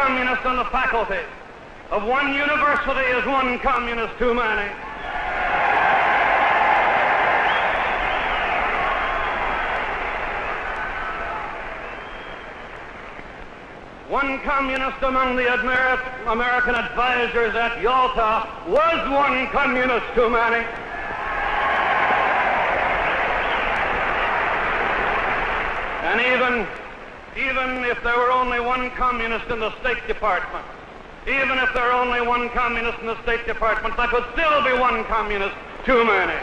communist on the faculty of one university is one communist too many. One communist among the American advisors at Yalta was one communist too many. And even if there were only one communist in the State Department, even if there were only one communist in the State Department, that would still be one communist too many.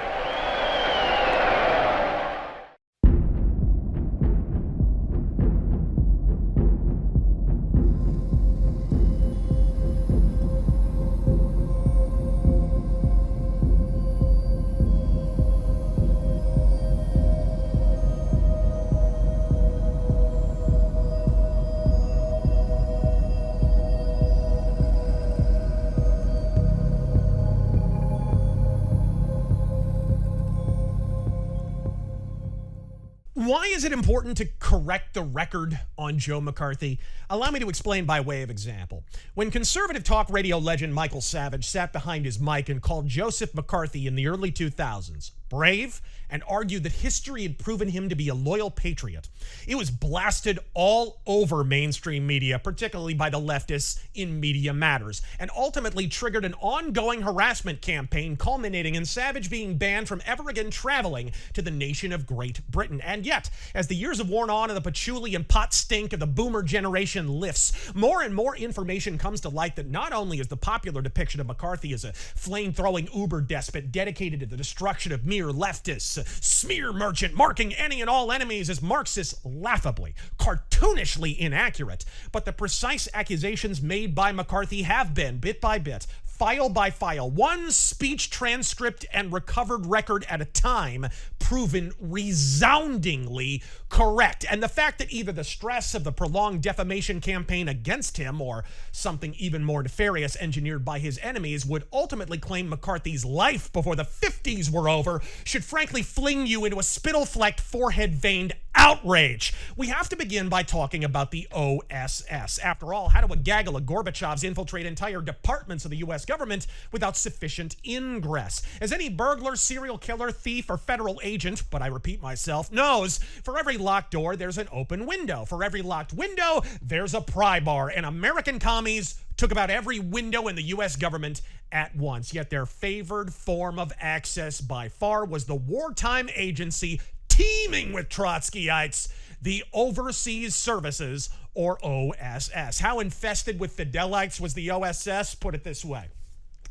Why is it important to correct the record on Joe McCarthy? Allow me to explain by way of example. When conservative talk radio legend Michael Savage sat behind his mic and called Joseph McCarthy in the early 2000s brave and argued that history had proven him to be a loyal patriot, it was blasted all over mainstream media, particularly by the leftists in Media Matters, and ultimately triggered an ongoing harassment campaign culminating in Savage being banned from ever again traveling to the nation of Great Britain. And yet, as the years have worn on and the patchouli and pot stink of the boomer generation lifts, more and more information comes to light that not only is the popular depiction of McCarthy as a flame-throwing uber despot dedicated to the destruction of mere leftists, smear merchant marking any and all enemies as Marxists laughably, cartoonishly inaccurate, but the precise accusations made by McCarthy have been, bit by bit, file by file, one speech transcript and recovered record at a time, proven resoundingly correct. And the fact that either the stress of the prolonged defamation campaign against him or something even more nefarious engineered by his enemies would ultimately claim McCarthy's life before the 50s were over should frankly fling you into a spittle-flecked, forehead-veined outrage. We have to begin by talking about the OSS. After all, how do a gaggle of Gorbachevs infiltrate entire departments of the U.S. government without sufficient ingress? As any burglar, serial killer, thief, or federal agent, but I repeat myself, knows, for every locked door, there's an open window. For every locked window, there's a pry bar. And American commies took about every window in the U.S. government at once. Yet their favored form of access by far was the wartime agency teeming with Trotskyites, the Overseas Services, or OSS. How infested with Fidelites was the OSS? Put it this way.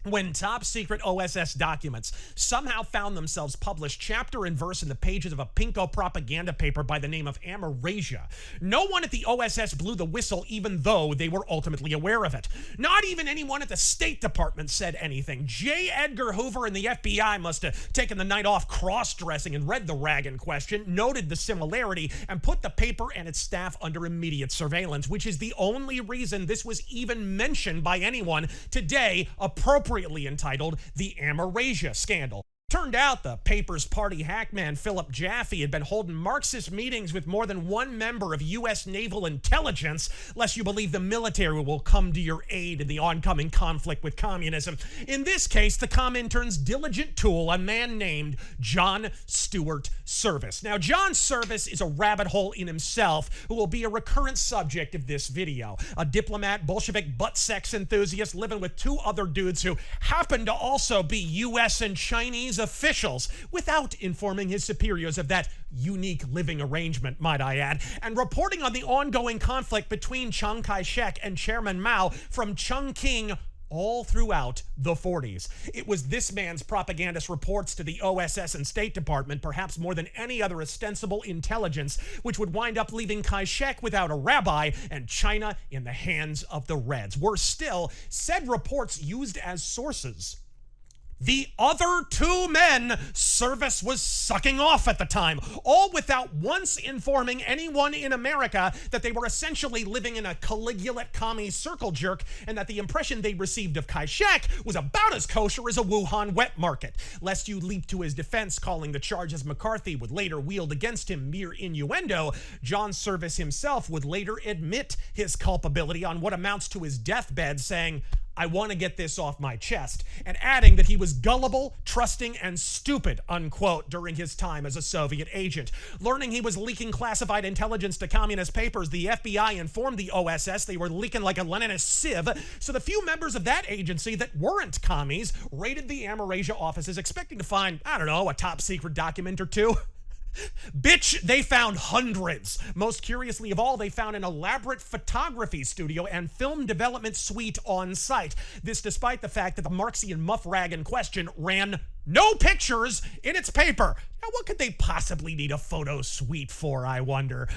When top-secret OSS documents somehow found themselves published chapter and verse in the pages of a pinko propaganda paper by the name of Razör, no one at the OSS blew the whistle even though they were ultimately aware of it. Not even anyone at the State Department said anything. J. Edgar Hoover and the FBI must have taken the night off cross-dressing and read the rag in question, noted the similarity, and put the paper and its staff under immediate surveillance, which is the only reason this was even mentioned by anyone today appropriately entitled the Razör scandal. Turned out the paper's party hackman Philip Jaffe had been holding Marxist meetings with more than one member of U.S. naval intelligence, lest you believe the military will come to your aid in the oncoming conflict with communism. In this case, the Comintern's diligent tool, a man named John Stuart Service. Now, John Service is a rabbit hole in himself who will be a recurrent subject of this video. A diplomat, Bolshevik butt sex enthusiast living with two other dudes who happen to also be U.S. and Chinese officials without informing his superiors of that unique living arrangement, might I add, and reporting on the ongoing conflict between Chiang Kai-shek and Chairman Mao from Chongqing all throughout the 40s. It was this man's propagandist reports to the OSS and State Department, perhaps more than any other ostensible intelligence, which would wind up leaving Kai-shek without a rabbi and China in the hands of the Reds. Worse still, said reports used as sources the other two men Service was sucking off at the time, all without once informing anyone in America that they were essentially living in a Caligulate commie circle jerk and that the impression they received of Kai-shek was about as kosher as a Wuhan wet market. Lest you leap to his defense, calling the charges McCarthy would later wield against him mere innuendo, John Service himself would later admit his culpability on what amounts to his deathbed, saying, "I want to get this off my chest," and adding that he was gullible, trusting, and stupid, unquote, during his time as a Soviet agent. Learning he was leaking classified intelligence to communist papers, the FBI informed the OSS they were leaking like a Leninist sieve, so the few members of that agency that weren't commies raided the Amerasia offices expecting to find, I don't know, a top secret document or two. Bitch, they found hundreds. Most curiously of all, they found an elaborate photography studio and film development suite on site. This despite the fact that the Marxian muff-rag in question ran no pictures in its paper. Now, what could they possibly need a photo suite for, I wonder?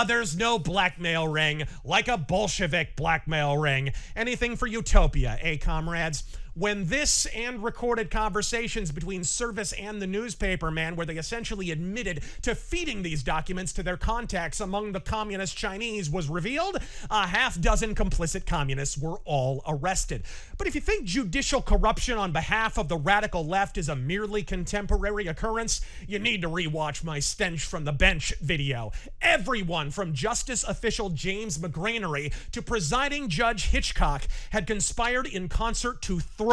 There's no blackmail ring like a Bolshevik blackmail ring. Anything for utopia, eh, comrades? When this and recorded conversations between Service and the newspaper man, where they essentially admitted to feeding these documents to their contacts among the communist Chinese, was revealed, a half-dozen complicit communists were all arrested. But if you think judicial corruption on behalf of the radical left is a merely contemporary occurrence, you need to rewatch my Stench from the Bench video. Everyone from Justice Official James McGranery to Presiding Judge Hitchcock had conspired in concert to throw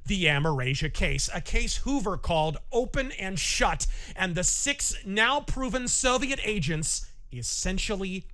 the Amerasia case, a case Hoover called open and shut, and the 6 now proven Soviet agents essentially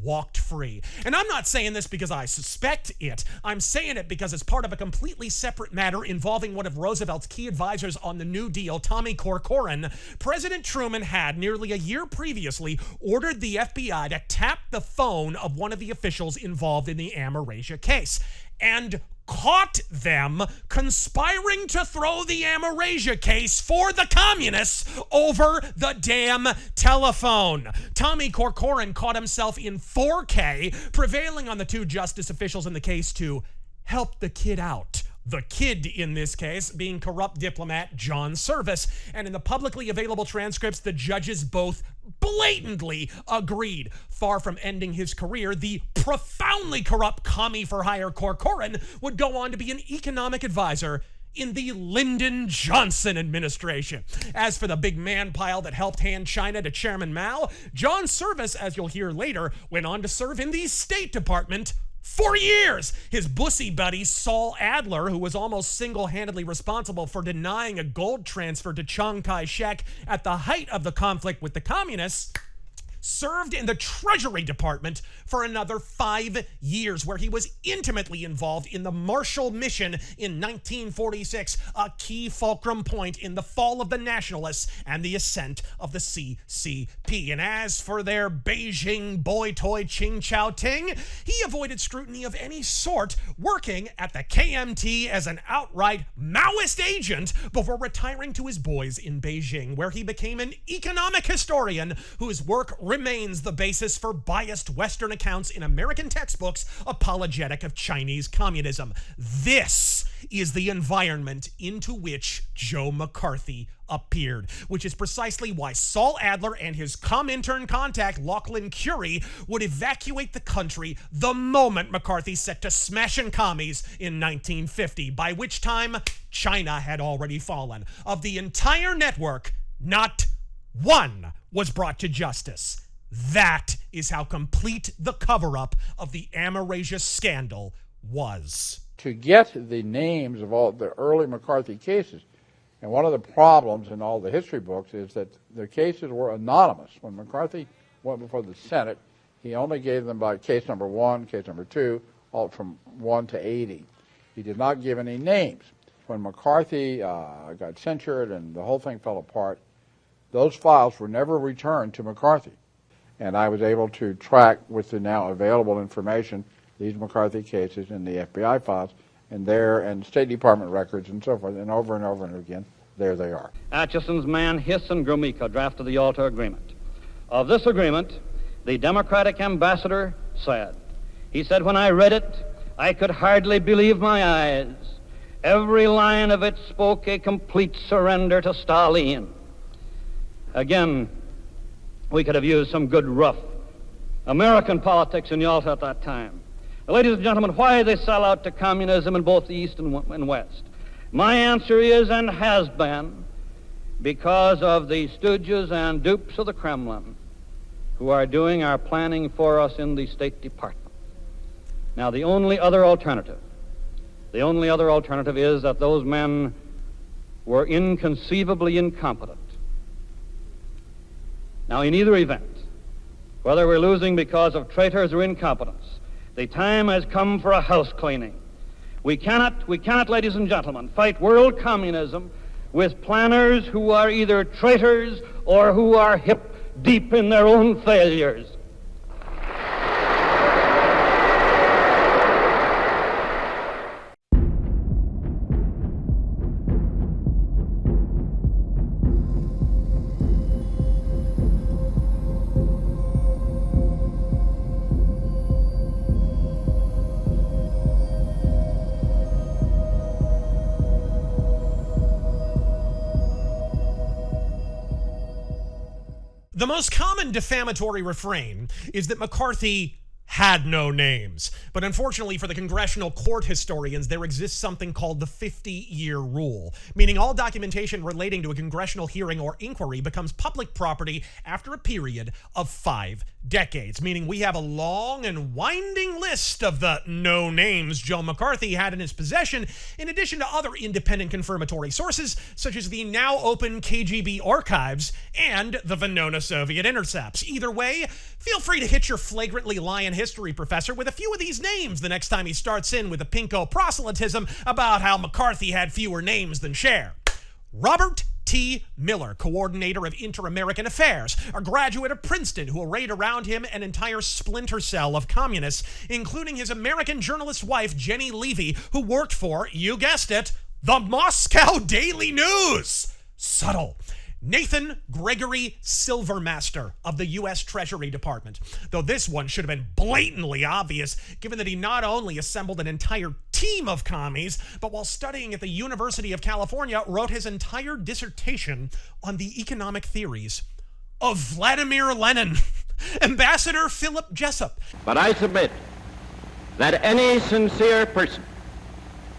walked free. And I'm not saying this because I suspect it. I'm saying it because it's part of a completely separate matter involving one of Roosevelt's key advisors on the New Deal, Tommy Corcoran. President Truman had, nearly a year previously, ordered the FBI to tap the phone of one of the officials involved in the Amerasia case, and caught them conspiring to throw the Amerasia case for the communists over the damn telephone. Tommy Corcoran caught himself in 4K, prevailing on the 2 justice officials in the case to help the kid out. The kid, in this case, being corrupt diplomat John Service. And in the publicly available transcripts, the judges both blatantly agreed. Far from ending his career, the profoundly corrupt commie-for-hire Corcoran would go on to be an economic advisor in the Lyndon Johnson administration. As for the big man pile that helped hand China to Chairman Mao, John Service, as you'll hear later, went on to serve in the State Department for years. His bussy buddy, Saul Adler, who was almost single-handedly responsible for denying a gold transfer to Chiang Kai-shek at the height of the conflict with the communists, served in the Treasury Department for another 5 years, where he was intimately involved in the Marshall Mission in 1946, a key fulcrum point in the fall of the Nationalists and the ascent of the CCP. And as for their Beijing boy toy Ching Chow Ting, he avoided scrutiny of any sort, working at the KMT as an outright Maoist agent before retiring to his boys in Beijing, where he became an economic historian whose work remains the basis for biased Western accounts in American textbooks apologetic of Chinese communism. This is the environment into which Joe McCarthy appeared, which is precisely why Saul Adler and his Comintern contact Lachlan Curie would evacuate the country the moment McCarthy set to smashing commies in 1950, by which time China had already fallen. Of the entire network, not one was brought to justice. That is how complete the cover-up of the Amerasia scandal was. To get the names of all the early McCarthy cases, and one of the problems in all the history books is that the cases were anonymous. When McCarthy went before the Senate, he only gave them by case number 1, case number 2, all from 1 to 80. He did not give any names. When McCarthy got censured and the whole thing fell apart, those files were never returned to McCarthy. And I was able to track, with the now available information, these McCarthy cases in the FBI files and State Department records and so forth, and over and again, there they are. Atchison's man Hiss and Gromyko drafted the Yalta Agreement. Of this agreement, the Democratic ambassador said, he said, "When I read it, I could hardly believe my eyes. Every line of it spoke a complete surrender to Stalin. Again, we could have used some good rough American politics in Yalta at that time. Ladies and gentlemen, why they sell out to communism in both the East and West? My answer is and has been because of the stooges and dupes of the Kremlin who are doing our planning for us in the State Department. Now, the only other alternative is that those men were inconceivably incompetent. Now, in either event, whether we're losing because of traitors or incompetence, the time has come for a house cleaning. We cannot, ladies and gentlemen, fight world communism with planners who are either traitors or who are hip deep in their own failures. The most common defamatory refrain is that McCarthy had no names. But unfortunately for the congressional court historians, there exists something called the 50-year rule, meaning all documentation relating to a congressional hearing or inquiry becomes public property after a period of 5 decades, meaning we have a long and winding list of the no names Joe McCarthy had in his possession, in addition to other independent confirmatory sources, such as the now open KGB archives and the Venona Soviet intercepts. Either way, feel free to hit your flagrantly lying history professor with a few of these names the next time he starts in with a pinko proselytism about how McCarthy had fewer names than Cher. Robert T. Miller, coordinator of Inter-American Affairs, a graduate of Princeton who arrayed around him an entire splinter cell of communists, including his American journalist wife, Jenny Levy, who worked for, you guessed it, the Moscow Daily News. Subtle. Nathan Gregory Silvermaster of the U.S. Treasury Department, though this one should have been blatantly obvious, given that he not only assembled an entire team of commies, but while studying at the University of California, wrote his entire dissertation on the economic theories of Vladimir Lenin. Ambassador Philip Jessup. But I submit that any sincere person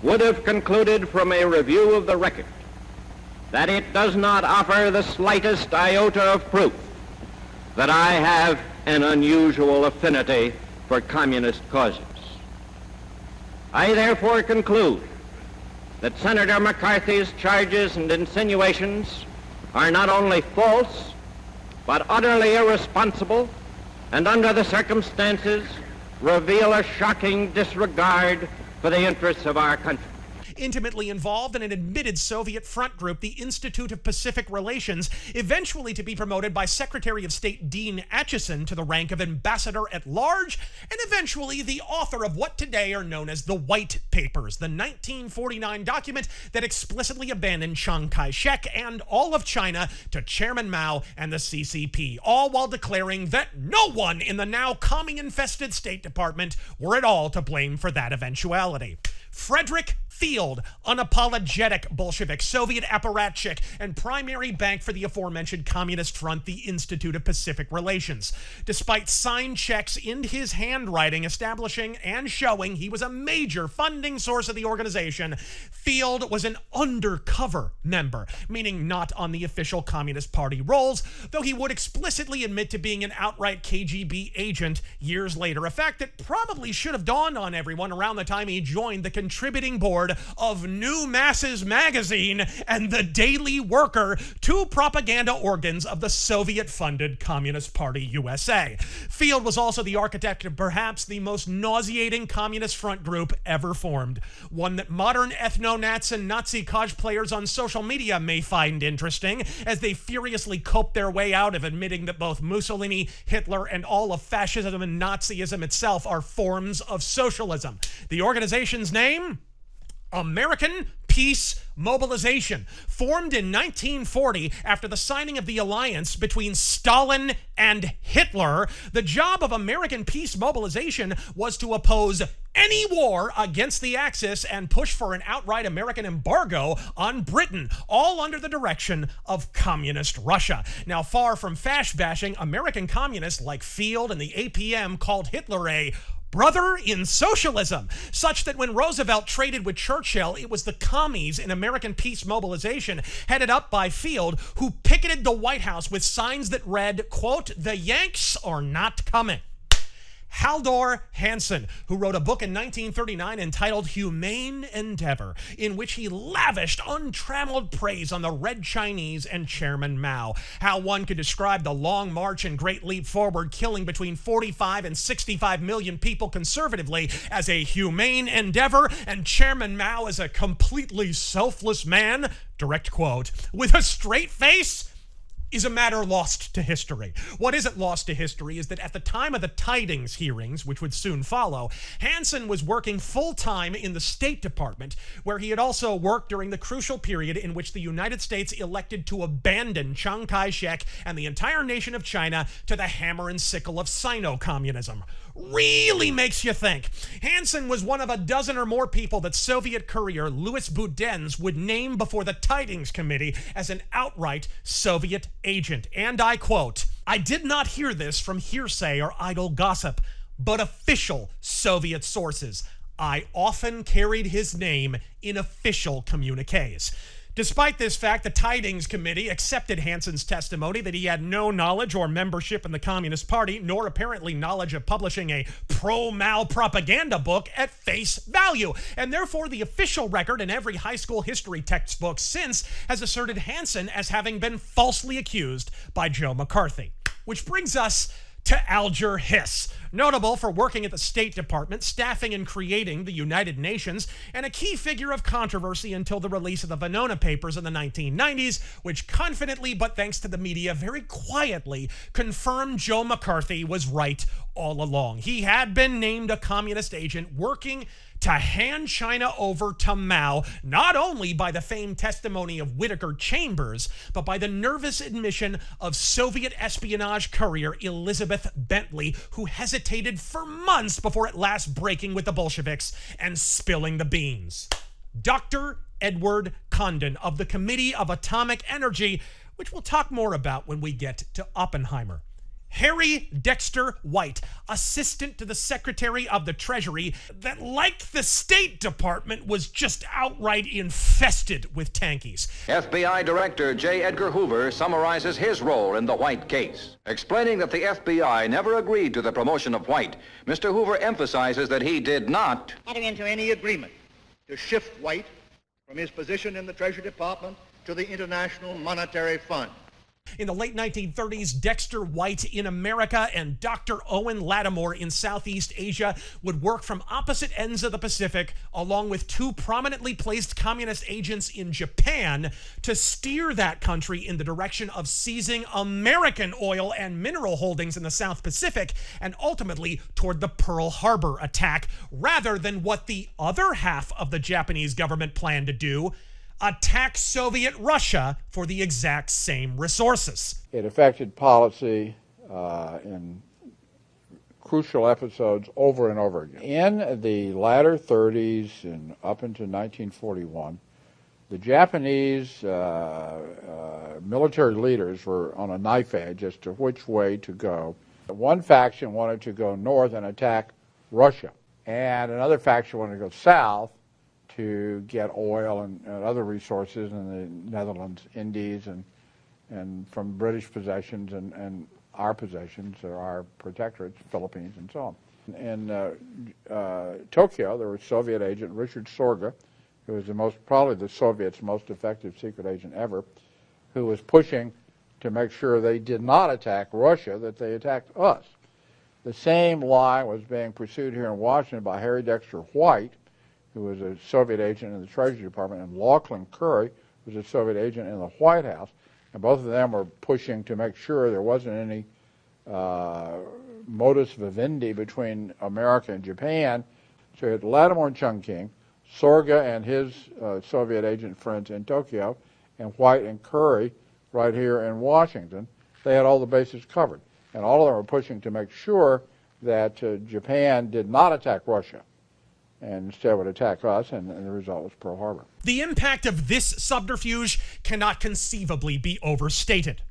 would have concluded from a review of the record that it does not offer the slightest iota of proof that I have an unusual affinity for communist causes. I therefore conclude that Senator McCarthy's charges and insinuations are not only false, but utterly irresponsible, and under the circumstances reveal a shocking disregard for the interests of our country. Intimately involved in an admitted Soviet front group, the Institute of Pacific Relations, eventually to be promoted by Secretary of State Dean Acheson to the rank of Ambassador at Large, and eventually the author of what today are known as the White Papers, the 1949 document that explicitly abandoned Chiang Kai-shek and all of China to Chairman Mao and the CCP, all while declaring that no one in the now commie-infested State Department were at all to blame for that eventuality. Frederick Field, unapologetic Bolshevik, Soviet apparatchik, and primary bank for the aforementioned Communist Front, the Institute of Pacific Relations. Despite signed checks in his handwriting establishing and showing he was a major funding source of the organization, Field was an undercover member, meaning not on the official Communist Party rolls, though he would explicitly admit to being an outright KGB agent years later, a fact that probably should have dawned on everyone around the time he joined the contributing board of New Masses magazine and the Daily Worker, two propaganda organs of the Soviet-funded Communist Party USA. Field was also the architect of perhaps the most nauseating communist front group ever formed, one that modern ethno-nats and Nazi cosplayers on social media may find interesting as they furiously cope their way out of admitting that both Mussolini, Hitler, and all of fascism and Nazism itself are forms of socialism. The organization's name? American Peace Mobilization, formed in 1940 after the signing of the alliance between Stalin and Hitler. The job of American Peace Mobilization was to oppose any war against the Axis and push for an outright American embargo on Britain, all under the direction of communist Russia. Now, far from fash bashing, American communists like Field and the APM called Hitler a brother in socialism, such that when Roosevelt traded with Churchill, it was the Commies in American peace mobilization, headed up by Field, who picketed the White House with signs that read, quote, "The Yanks are not coming." Haldor Hansen, who wrote a book in 1939 entitled Humane Endeavor, in which he lavished untrammeled praise on the Red Chinese and Chairman Mao. How one could describe the Long March and Great Leap Forward killing between 45 and 65 million people conservatively as a humane endeavor, and Chairman Mao as a completely selfless man, direct quote, with a straight face, is a matter lost to history. What isn't lost to history is that at the time of the Tidings hearings, which would soon follow, Hansen was working full-time in the State Department, where he had also worked during the crucial period in which the United States elected to abandon Chiang Kai-shek and the entire nation of China to the hammer and sickle of Sino-communism. Really makes you think. Hansen was one of a dozen or more people that Soviet courier Louis Boudens would name before the Tidings Committee as an outright Soviet agent. And I quote, "I did not hear this from hearsay or idle gossip, but official Soviet sources. I often carried his name in official communiques." Despite this fact, the Tidings Committee accepted Hansen's testimony that he had no knowledge or membership in the Communist Party, nor apparently knowledge of publishing a pro-Mao propaganda book at face value. And therefore, the official record in every high school history textbook since has asserted Hansen as having been falsely accused by Joe McCarthy. Which brings us to Alger Hiss, notable for working at the State Department, staffing and creating the United Nations, and a key figure of controversy until the release of the Venona Papers in the 1990s, which confidently, but thanks to the media, very quietly confirmed Joe McCarthy was right all along. He had been named a communist agent working to hand China over to Mao, not only by the famed testimony of Whittaker Chambers, but by the nervous admission of Soviet espionage courier Elizabeth Bentley, who hesitated for months before at last breaking with the Bolsheviks and spilling the beans. Dr. Edward Condon of the Committee of Atomic Energy, which we'll talk more about when we get to Oppenheimer. Harry Dexter White, assistant to the Secretary of the Treasury, that, like the State Department, was just outright infested with tankies. FBI Director J. Edgar Hoover summarizes his role in the White case. Explaining that the FBI never agreed to the promotion of White, Mr. Hoover emphasizes that he did not enter into any agreement to shift White from his position in the Treasury Department to the International Monetary Fund. In the late 1930s, Dexter White in America and Dr. Owen Lattimore in Southeast Asia would work from opposite ends of the Pacific, along with two prominently placed communist agents in Japan, to steer that country in the direction of seizing American oil and mineral holdings in the South Pacific, and ultimately toward the Pearl Harbor attack, rather than what the other half of the Japanese government planned to do: attack Soviet Russia for the exact same resources. It affected policy in crucial episodes over and over again. In the latter 30s and up into 1941, the Japanese military leaders were on a knife edge as to which way to go. One faction wanted to go north and attack Russia, and another faction wanted to go south to get oil and other resources in the Netherlands, Indies, and from British possessions and our possessions, or our protectorates, Philippines, and so on. In Tokyo, there was Soviet agent Richard Sorga, who was probably the Soviets' most effective secret agent ever, who was pushing to make sure they did not attack Russia, that they attacked us. The same lie was being pursued here in Washington by Harry Dexter White, who was a Soviet agent in the Treasury Department, and Lachlan Curry, who was a Soviet agent in the White House. And both of them were pushing to make sure there wasn't any modus vivendi between America and Japan. So you had Lattimore and Chungking, Sorga and his Soviet agent friends in Tokyo, and White and Curry right here in Washington. They had all the bases covered. And all of them were pushing to make sure that Japan did not attack Russia. and instead would attack us, and the result was Pearl Harbor. The impact of this subterfuge cannot conceivably be overstated.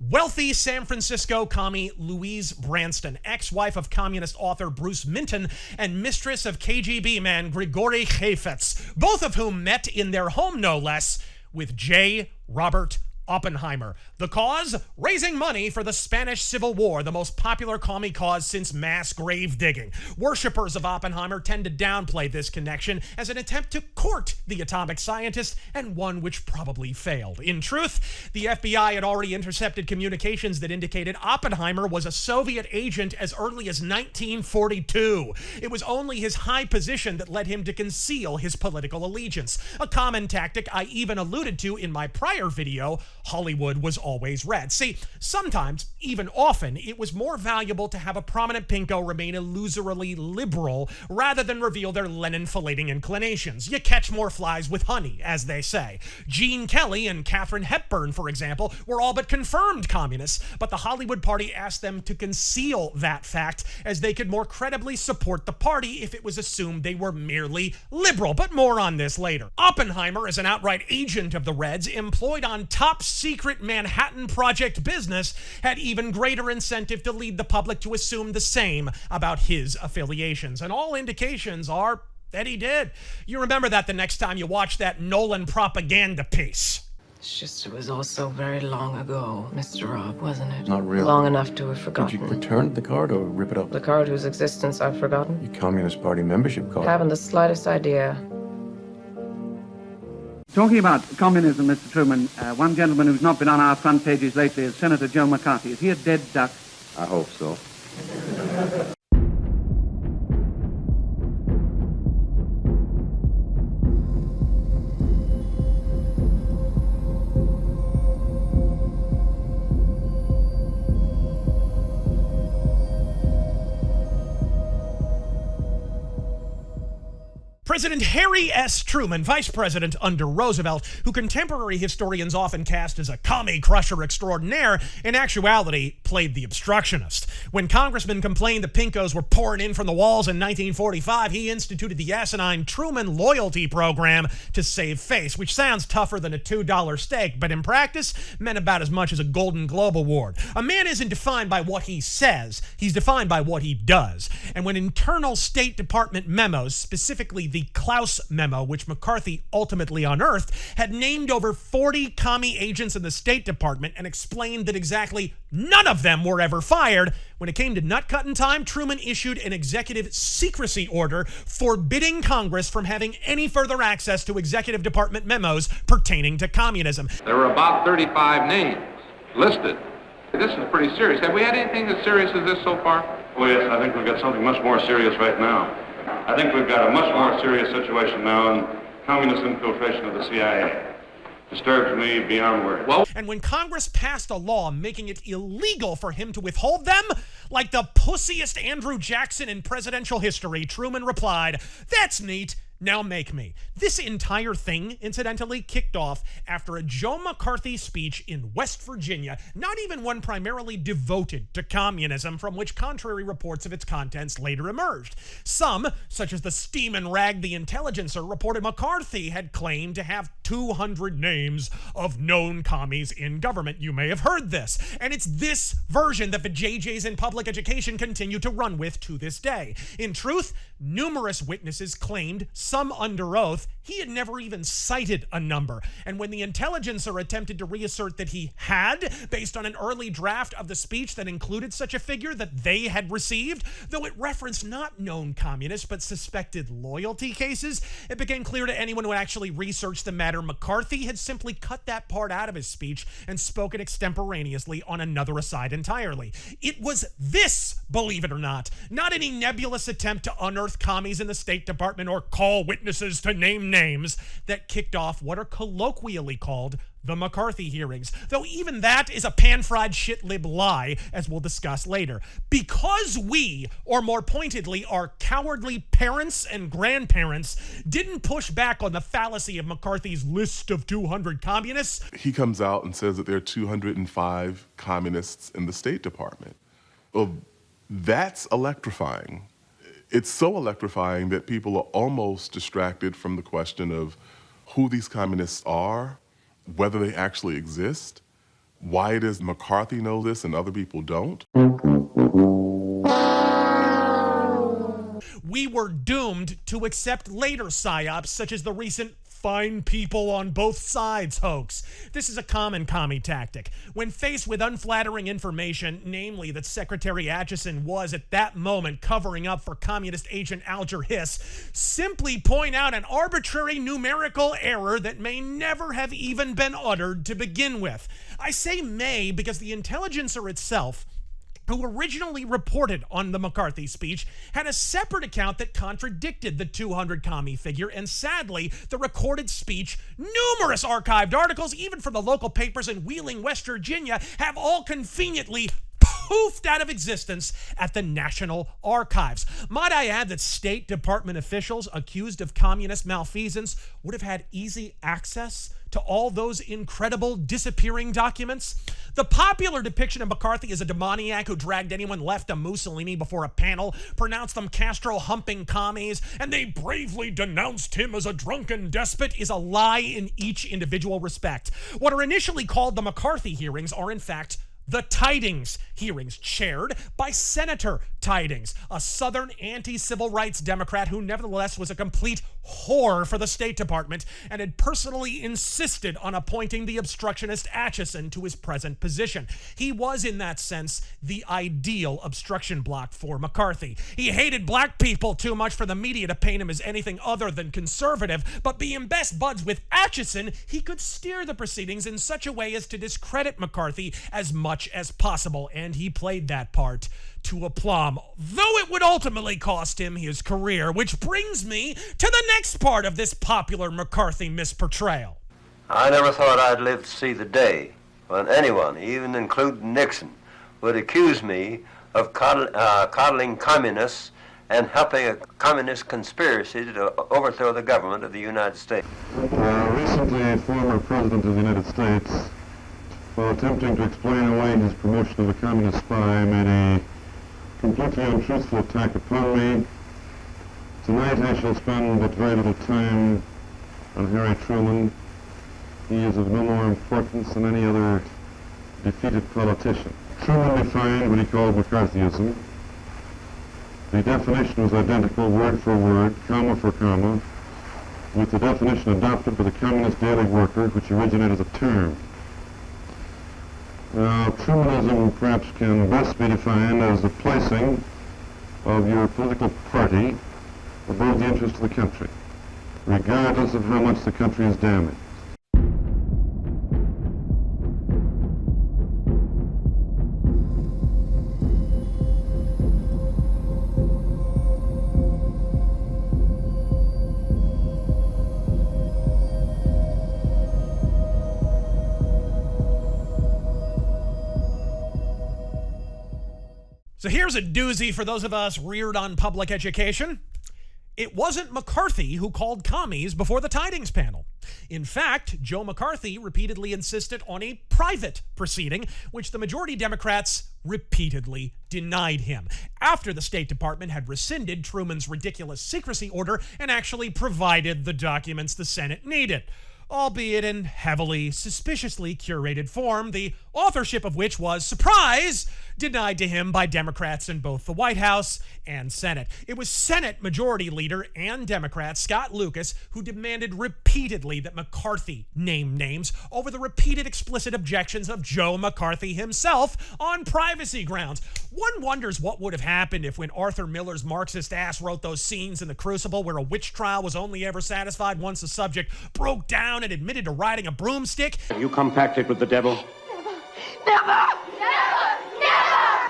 Wealthy San Francisco commie Louise Branston, ex-wife of communist author Bruce Minton and mistress of KGB man Grigory Heifetz, both of whom met in their home, no less, with J. Robert Oppenheimer. The cause? Raising money for the Spanish Civil War, the most popular commie cause since mass grave digging. Worshippers of Oppenheimer tend to downplay this connection as an attempt to court the atomic scientist, and one which probably failed. In truth, the FBI had already intercepted communications that indicated Oppenheimer was a Soviet agent as early as 1942. It was only his high position that led him to conceal his political allegiance, a common tactic I even alluded to in my prior video, Hollywood was always red. See, sometimes, even often, it was more valuable to have a prominent pinko remain illusorily liberal rather than reveal their Lenin-filleting inclinations. You catch more flies with honey, as they say. Gene Kelly and Katharine Hepburn, for example, were all but confirmed communists, but the Hollywood party asked them to conceal that fact as they could more credibly support the party if it was assumed they were merely liberal. But more on this later. Oppenheimer, as an outright agent of the Reds, employed on top-secret Manhattan Project business, had even greater incentive to lead the public to assume the same about his affiliations. And all indications are that he did. You remember that the next time you watch that Nolan propaganda piece. It's just it was all so very long ago, Mr. Robb, wasn't it? Not really. Long enough to have forgotten. Did you return the card or rip it up? The card whose existence I've forgotten? Your Communist Party membership card. Haven't the slightest idea. Talking about communism, Mr. Truman, one gentleman who's not been on our front pages lately is Senator Joe McCarthy. Is he a dead duck? I hope so. President Harry S. Truman, vice president under Roosevelt, who contemporary historians often cast as a commie crusher extraordinaire, in actuality played the obstructionist. When congressmen complained the pinkos were pouring in from the walls in 1945, he instituted the asinine Truman Loyalty Program to save face, which sounds tougher than a $2 steak, but in practice meant about as much as a Golden Globe Award. A man isn't defined by what he says, he's defined by what he does. And when internal State Department memos, specifically the Klaus memo, which McCarthy ultimately unearthed, had named over 40 commie agents in the State Department and explained that exactly none of them were ever fired, when it came to nut-cutting time, Truman issued an executive secrecy order forbidding Congress from having any further access to executive department memos pertaining to communism. There were about 35 names listed. This is pretty serious. Have we had anything as serious as this so far? Oh, yes, I think we've got something much more serious right now. I think we've got a much more serious situation now in communist infiltration of the CIA. Disturbs me beyond words. Well, and when Congress passed a law making it illegal for him to withhold them, like the pussiest Andrew Jackson in presidential history, Truman replied, "That's neat. Now make me." This entire thing, incidentally, kicked off after a Joe McCarthy speech in West Virginia, not even one primarily devoted to communism, from which contrary reports of its contents later emerged. Some, such as the Steam and Rag the Intelligencer, reported McCarthy had claimed to have 200 names of known commies in government. You may have heard this. And it's this version that the JJs in public education continue to run with to this day. In truth, numerous witnesses claimed, some under oath, he had never even cited a number. And when the Intelligencer attempted to reassert that he had, based on an early draft of the speech that included such a figure that they had received, though it referenced not known communists but suspected loyalty cases, it became clear to anyone who actually researched the matter McCarthy had simply cut that part out of his speech and spoken extemporaneously on another aside entirely. It was this, believe it or not any nebulous attempt to unearth commies in the State Department or call witnesses to name names, that kicked off what are colloquially called the McCarthy hearings, though even that is a pan-fried shit-lib lie, as we'll discuss later. Because we, or more pointedly, our cowardly parents and grandparents, didn't push back on the fallacy of McCarthy's list of 200 communists. He comes out and says that there are 205 communists in the State Department. Well, that's electrifying. It's so electrifying that people are almost distracted from the question of who these communists are, whether they actually exist, why it is McCarthy knows this and other people don't. We were doomed to accept later psyops, such as the recent "find people on both sides" hoax. This is a common commie tactic. When faced with unflattering information, namely that Secretary Acheson was at that moment covering up for communist agent Alger Hiss, simply point out an arbitrary numerical error that may never have even been uttered to begin with. I say may because the intelligencer itself, who originally reported on the McCarthy speech, had a separate account that contradicted the 200 commie figure, and sadly, the recorded speech, numerous archived articles, even from the local papers in Wheeling, West Virginia, have all conveniently poofed out of existence at the National Archives. Might I add that State Department officials accused of communist malfeasance would have had easy access to all those incredible disappearing documents? The popular depiction of McCarthy as a demoniac who dragged anyone left of Mussolini before a panel, pronounced them Castro-humping commies, and they bravely denounced him as a drunken despot is a lie in each individual respect. What are initially called the McCarthy hearings are in fact the Tidings hearings, chaired by Senator Tidings, a Southern anti-civil rights Democrat who nevertheless was a complete whore for the State Department and had personally insisted on appointing the obstructionist Acheson to his present position. He was, in that sense, the ideal obstruction block for McCarthy. He hated black people too much for the media to paint him as anything other than conservative, but being best buds with Acheson, he could steer the proceedings in such a way as to discredit McCarthy as much as possible, and he played that part to aplomb, though it would ultimately cost him his career, which brings me to the next part of this popular McCarthy misportrayal. I never thought I'd live to see the day when anyone, even including Nixon, would accuse me of coddling communists and helping a communist conspiracy to overthrow the government of the United States. Recently, a former president of the United States, while attempting to explain away his promotion of a communist spy, made a completely untruthful attack upon me. Tonight I shall spend but very little time on Harry Truman. He is of no more importance than any other defeated politician. Truman defined what he called McCarthyism. The definition was identical, word for word, comma for comma, with the definition adopted by the Communist Daily Worker, which originated the term. Trumanism perhaps can best be defined as the placing of your political party above the interest of the country, regardless of how much the country is damaged. So here's a doozy for those of us reared on public education. It wasn't McCarthy who called commies before the Tidings panel. In fact, Joe McCarthy repeatedly insisted on a private proceeding, which the majority Democrats repeatedly denied him, after the State Department had rescinded Truman's ridiculous secrecy order and actually provided the documents the Senate needed, albeit in heavily, suspiciously curated form, the authorship of which was, surprise, denied to him by Democrats in both the White House and Senate. It was Senate Majority Leader and Democrat Scott Lucas who demanded repeatedly that McCarthy name names over the repeated explicit objections of Joe McCarthy himself on privacy grounds. One wonders what would have happened if, when Arthur Miller's Marxist ass wrote those scenes in The Crucible where a witch trial was only ever satisfied once the subject broke down and admitted to riding a broomstick. Have you compacted with the devil? Never! Never!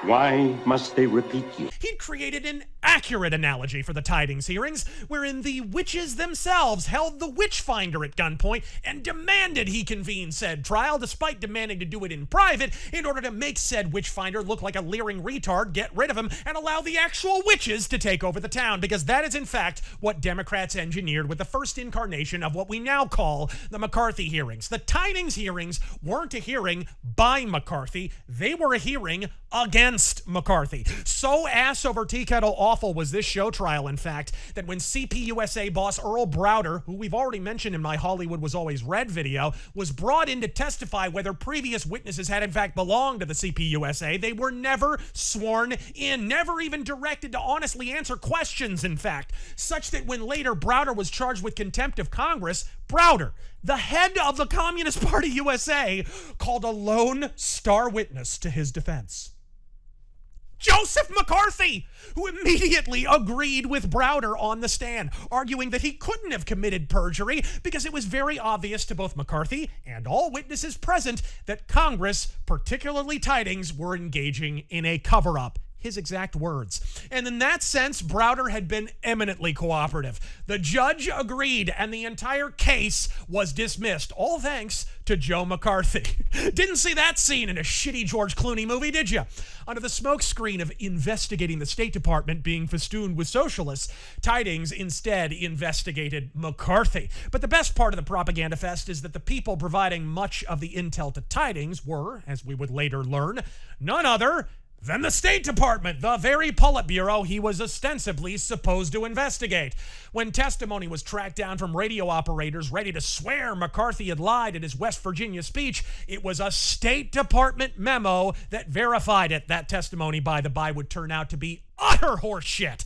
Why must they repeat you? He'd created an accurate analogy for the Tidings hearings, wherein the witches themselves held the witch finder at gunpoint and demanded he convene said trial, despite demanding to do it in private in order to make said witch finder look like a leering retard, get rid of him, and allow the actual witches to take over the town, because that is in fact what Democrats engineered with the first incarnation of what we now call the McCarthy hearings. The Tidings hearings weren't a hearing by McCarthy, they were a hearing against McCarthy. So ass over tea kettle awful kerfuffle was this show trial, in fact, that when CPUSA boss Earl Browder, who we've already mentioned in my Hollywood Was Always Red video, was brought in to testify whether previous witnesses had in fact belonged to the CPUSA, they were never sworn in, never even directed to honestly answer questions, in fact, such that when later Browder was charged with contempt of Congress, Browder, the head of the Communist Party USA, called a lone star witness to his defense. Joseph McCarthy, who immediately agreed with Browder on the stand, arguing that he couldn't have committed perjury because it was very obvious to both McCarthy and all witnesses present that Congress, particularly Tidings, were engaging in a cover-up. His exact words. And in that sense, Browder had been eminently cooperative. The judge agreed, and the entire case was dismissed, all thanks to Joe McCarthy. Didn't see that scene in a shitty George Clooney movie, did you? Under the smokescreen of investigating the State Department being festooned with socialists, Tidings instead investigated McCarthy. But the best part of the propaganda fest is that the people providing much of the intel to Tidings were, as we would later learn, none other than the State Department, the very Politburo he was ostensibly supposed to investigate. When testimony was tracked down from radio operators ready to swear McCarthy had lied in his West Virginia speech, it was a State Department memo that verified it. That testimony, by the by, would turn out to be utter horseshit.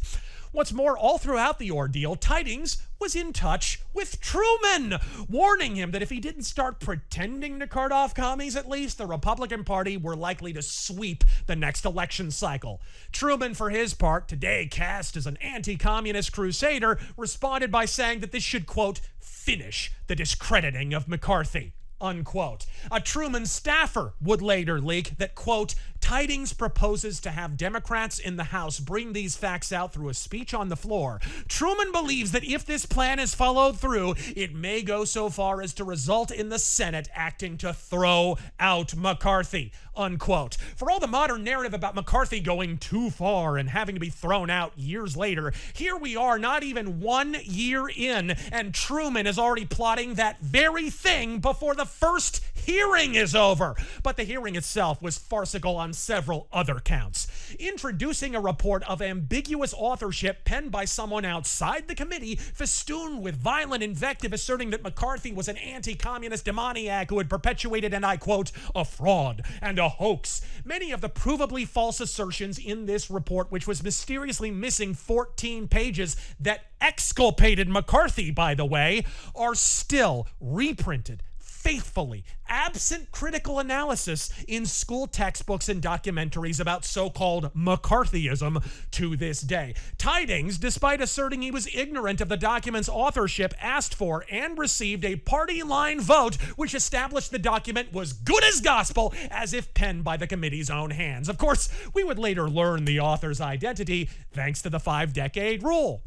What's more, all throughout the ordeal, Tidings was in touch with Truman, warning him that if he didn't start pretending to cart off commies at least, the Republican Party were likely to sweep the next election cycle. Truman, for his part, today cast as an anti-communist crusader, responded by saying that this should, quote, finish the discrediting of McCarthy, unquote. A Truman staffer would later leak that, quote, Tidings proposes to have Democrats in the House bring these facts out through a speech on the floor. Truman believes that if this plan is followed through, it may go so far as to result in the Senate acting to throw out McCarthy, unquote. For all the modern narrative about McCarthy going too far and having to be thrown out years later, here we are not even 1 year in, and Truman is already plotting that very thing before the first hearing is over. But the hearing itself was farcical on several other counts. Introducing a report of ambiguous authorship penned by someone outside the committee, festooned with violent invective asserting that McCarthy was an anti-communist demoniac who had perpetuated, and I quote, a fraud and a hoax. Many of the provably false assertions in this report, which was mysteriously missing 14 pages that exculpated McCarthy, by the way, are still reprinted faithfully, absent critical analysis, in school textbooks and documentaries about so-called McCarthyism to this day. Tidings, despite asserting he was ignorant of the document's authorship, asked for and received a party line vote which established the document was good as gospel, as if penned by the committee's own hands. Of course, we would later learn the author's identity thanks to the 5-decade rule.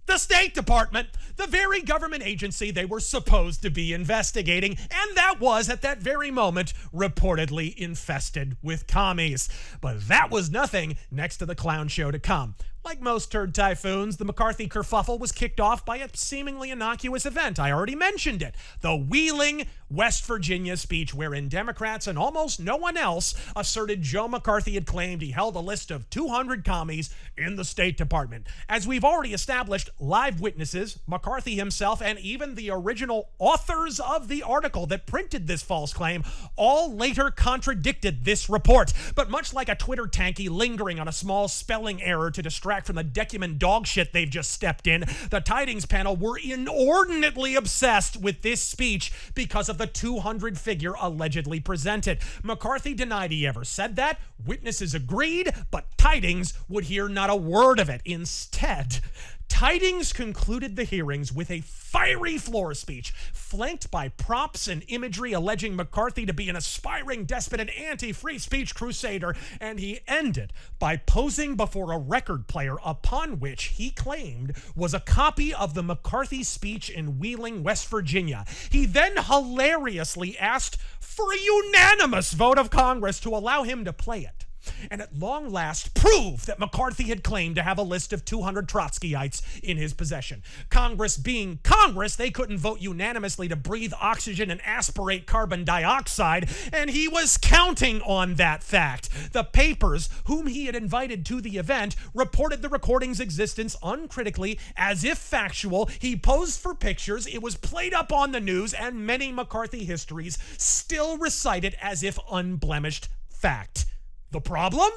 The State Department, the very government agency they were supposed to be investigating, and that was, at that very moment, reportedly infested with commies. But that was nothing next to the clown show to come. Like most turd typhoons, the McCarthy kerfuffle was kicked off by a seemingly innocuous event. I already mentioned it. The Wheeling, West Virginia speech, wherein Democrats and almost no one else asserted Joe McCarthy had claimed he held a list of 200 commies in the State Department. As we've already established, live witnesses, McCarthy himself, and even the original authors of the article that printed this false claim all later contradicted this report. But much like a Twitter tankie lingering on a small spelling error to distract from the decuman dog shit they've just stepped in, the Tidings panel were inordinately obsessed with this speech because of the 200 figure allegedly presented. McCarthy denied he ever said that. Witnesses agreed, but Tidings would hear not a word of it. Instead, Tidings concluded the hearings with a fiery floor speech, flanked by props and imagery alleging McCarthy to be an aspiring despot and anti-free speech crusader, and he ended by posing before a record player upon which he claimed was a copy of the McCarthy speech in Wheeling, West Virginia. He then hilariously asked for a unanimous vote of Congress to allow him to play it. and at long last prove that McCarthy had claimed to have a list of 200 Trotskyites in his possession. Congress being Congress, they couldn't vote unanimously to breathe oxygen and aspirate carbon dioxide, and he was counting on that fact. The papers, whom he had invited to the event, reported the recording's existence uncritically, as if factual. He posed for pictures, it was played up on the news, and many McCarthy histories still recite it as if unblemished fact. The problem?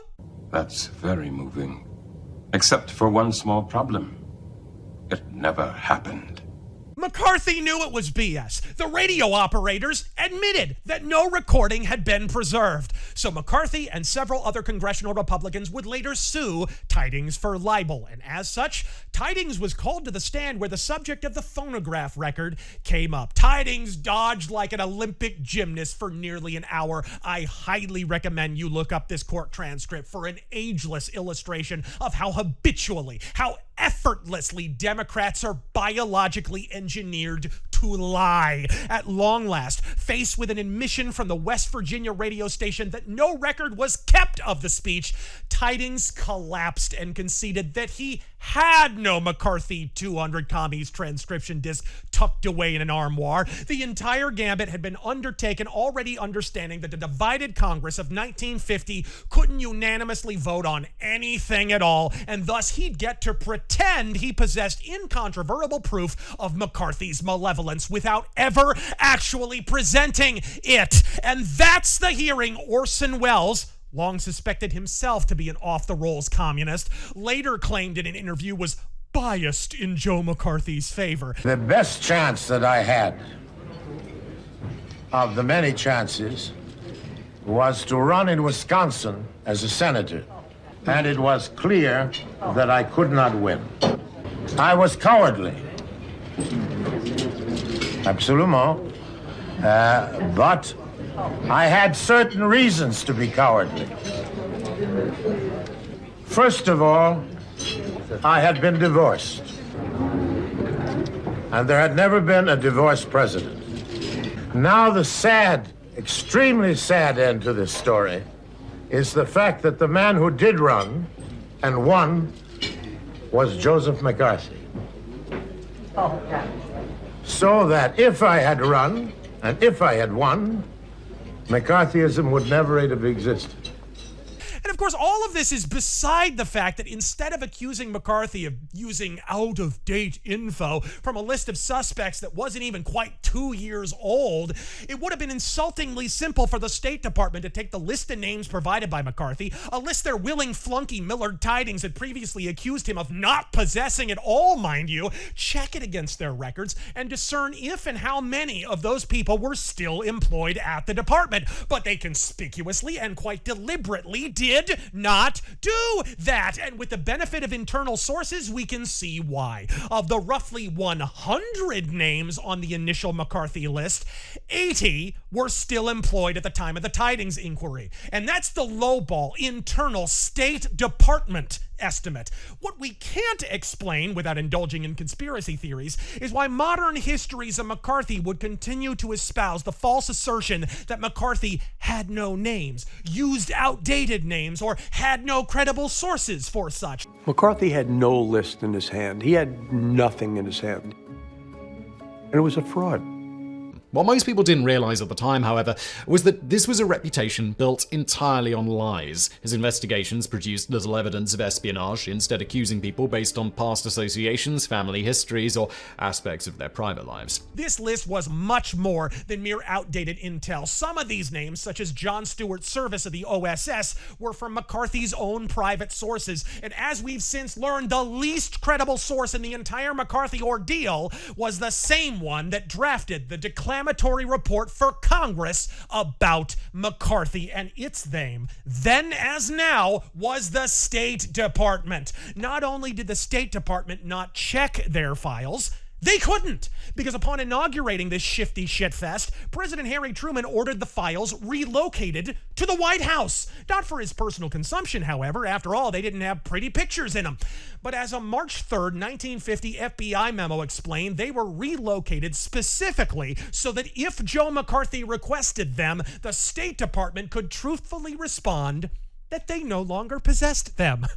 That's very moving. Except for one small problem. It never happened. McCarthy knew it was BS. The radio operators admitted that no recording had been preserved. So McCarthy and several other congressional Republicans would later sue Tidings for libel. And as such, Tidings was called to the stand where the subject of the phonograph record came up. Tidings dodged like an Olympic gymnast for nearly an hour. I highly recommend you look up this court transcript for an ageless illustration of how habitually, how effortlessly Democrats are biologically engineered to lie. At long last, faced with an admission from the West Virginia radio station that no record was kept of the speech, Tidings collapsed and conceded that he had no McCarthy 200 Commies transcription disc tucked away in an armoire. The entire gambit had been undertaken already understanding that the divided Congress of 1950 couldn't unanimously vote on anything at all, and thus he'd get to pretend he possessed incontrovertible proof of McCarthy's malevolence without ever actually presenting it. And that's the hearing Orson Welles, long suspected himself to be an off-the-rolls communist, later claimed in an interview was biased in Joe McCarthy's favor. The best chance that I had of the many chances was to run in Wisconsin as a senator, and it was clear that I could not win. I was cowardly. Absolument. But I had certain reasons to be cowardly. First of all, I had been divorced. And there had never been a divorced president. Now the sad, extremely sad end to this story is the fact that the man who did run and won was Joseph McCarthy. So that if I had run and if I had won, McCarthyism would never have existed. And of course, all of this is beside the fact that instead of accusing McCarthy of using out-of-date info from a list of suspects that wasn't even quite 2 years old, it would have been insultingly simple for the State Department to take the list of names provided by McCarthy, a list their willing flunky Millard Tidings had previously accused him of not possessing at all, mind you, check it against their records, and discern if and how many of those people were still employed at the department. But they conspicuously and quite deliberately did not do that. And with the benefit of internal sources, we can see why. Of the roughly 100 names on the initial McCarthy list, 80 were still employed at the time of the Tidings inquiry. And that's the lowball internal State Department estimate. What we can't explain without indulging in conspiracy theories is why modern histories of McCarthy would continue to espouse the false assertion that McCarthy had no names, used outdated names, or had no credible sources for such. McCarthy had no list in his hand. He had nothing in his hand. And it was a fraud. What most people didn't realize at the time, however, was that this was a reputation built entirely on lies. His investigations produced little evidence of espionage, instead accusing people based on past associations, family histories, or aspects of their private lives. This list was much more than mere outdated intel. Some of these names, such as John Stewart Service of the OSS, were from McCarthy's own private sources. And as we've since learned, the least credible source in the entire McCarthy ordeal was the same one that drafted the declamatory report for Congress about McCarthy, and its name, then as now, was the State Department. Not only did the State Department not check their files, they couldn't, because upon inaugurating this shifty shitfest, President Harry Truman ordered the files relocated to the White House. Not for his personal consumption, however. After all, they didn't have pretty pictures in them. But as a March 3rd, 1950 FBI memo explained, they were relocated specifically so that if Joe McCarthy requested them, the State Department could truthfully respond that they no longer possessed them.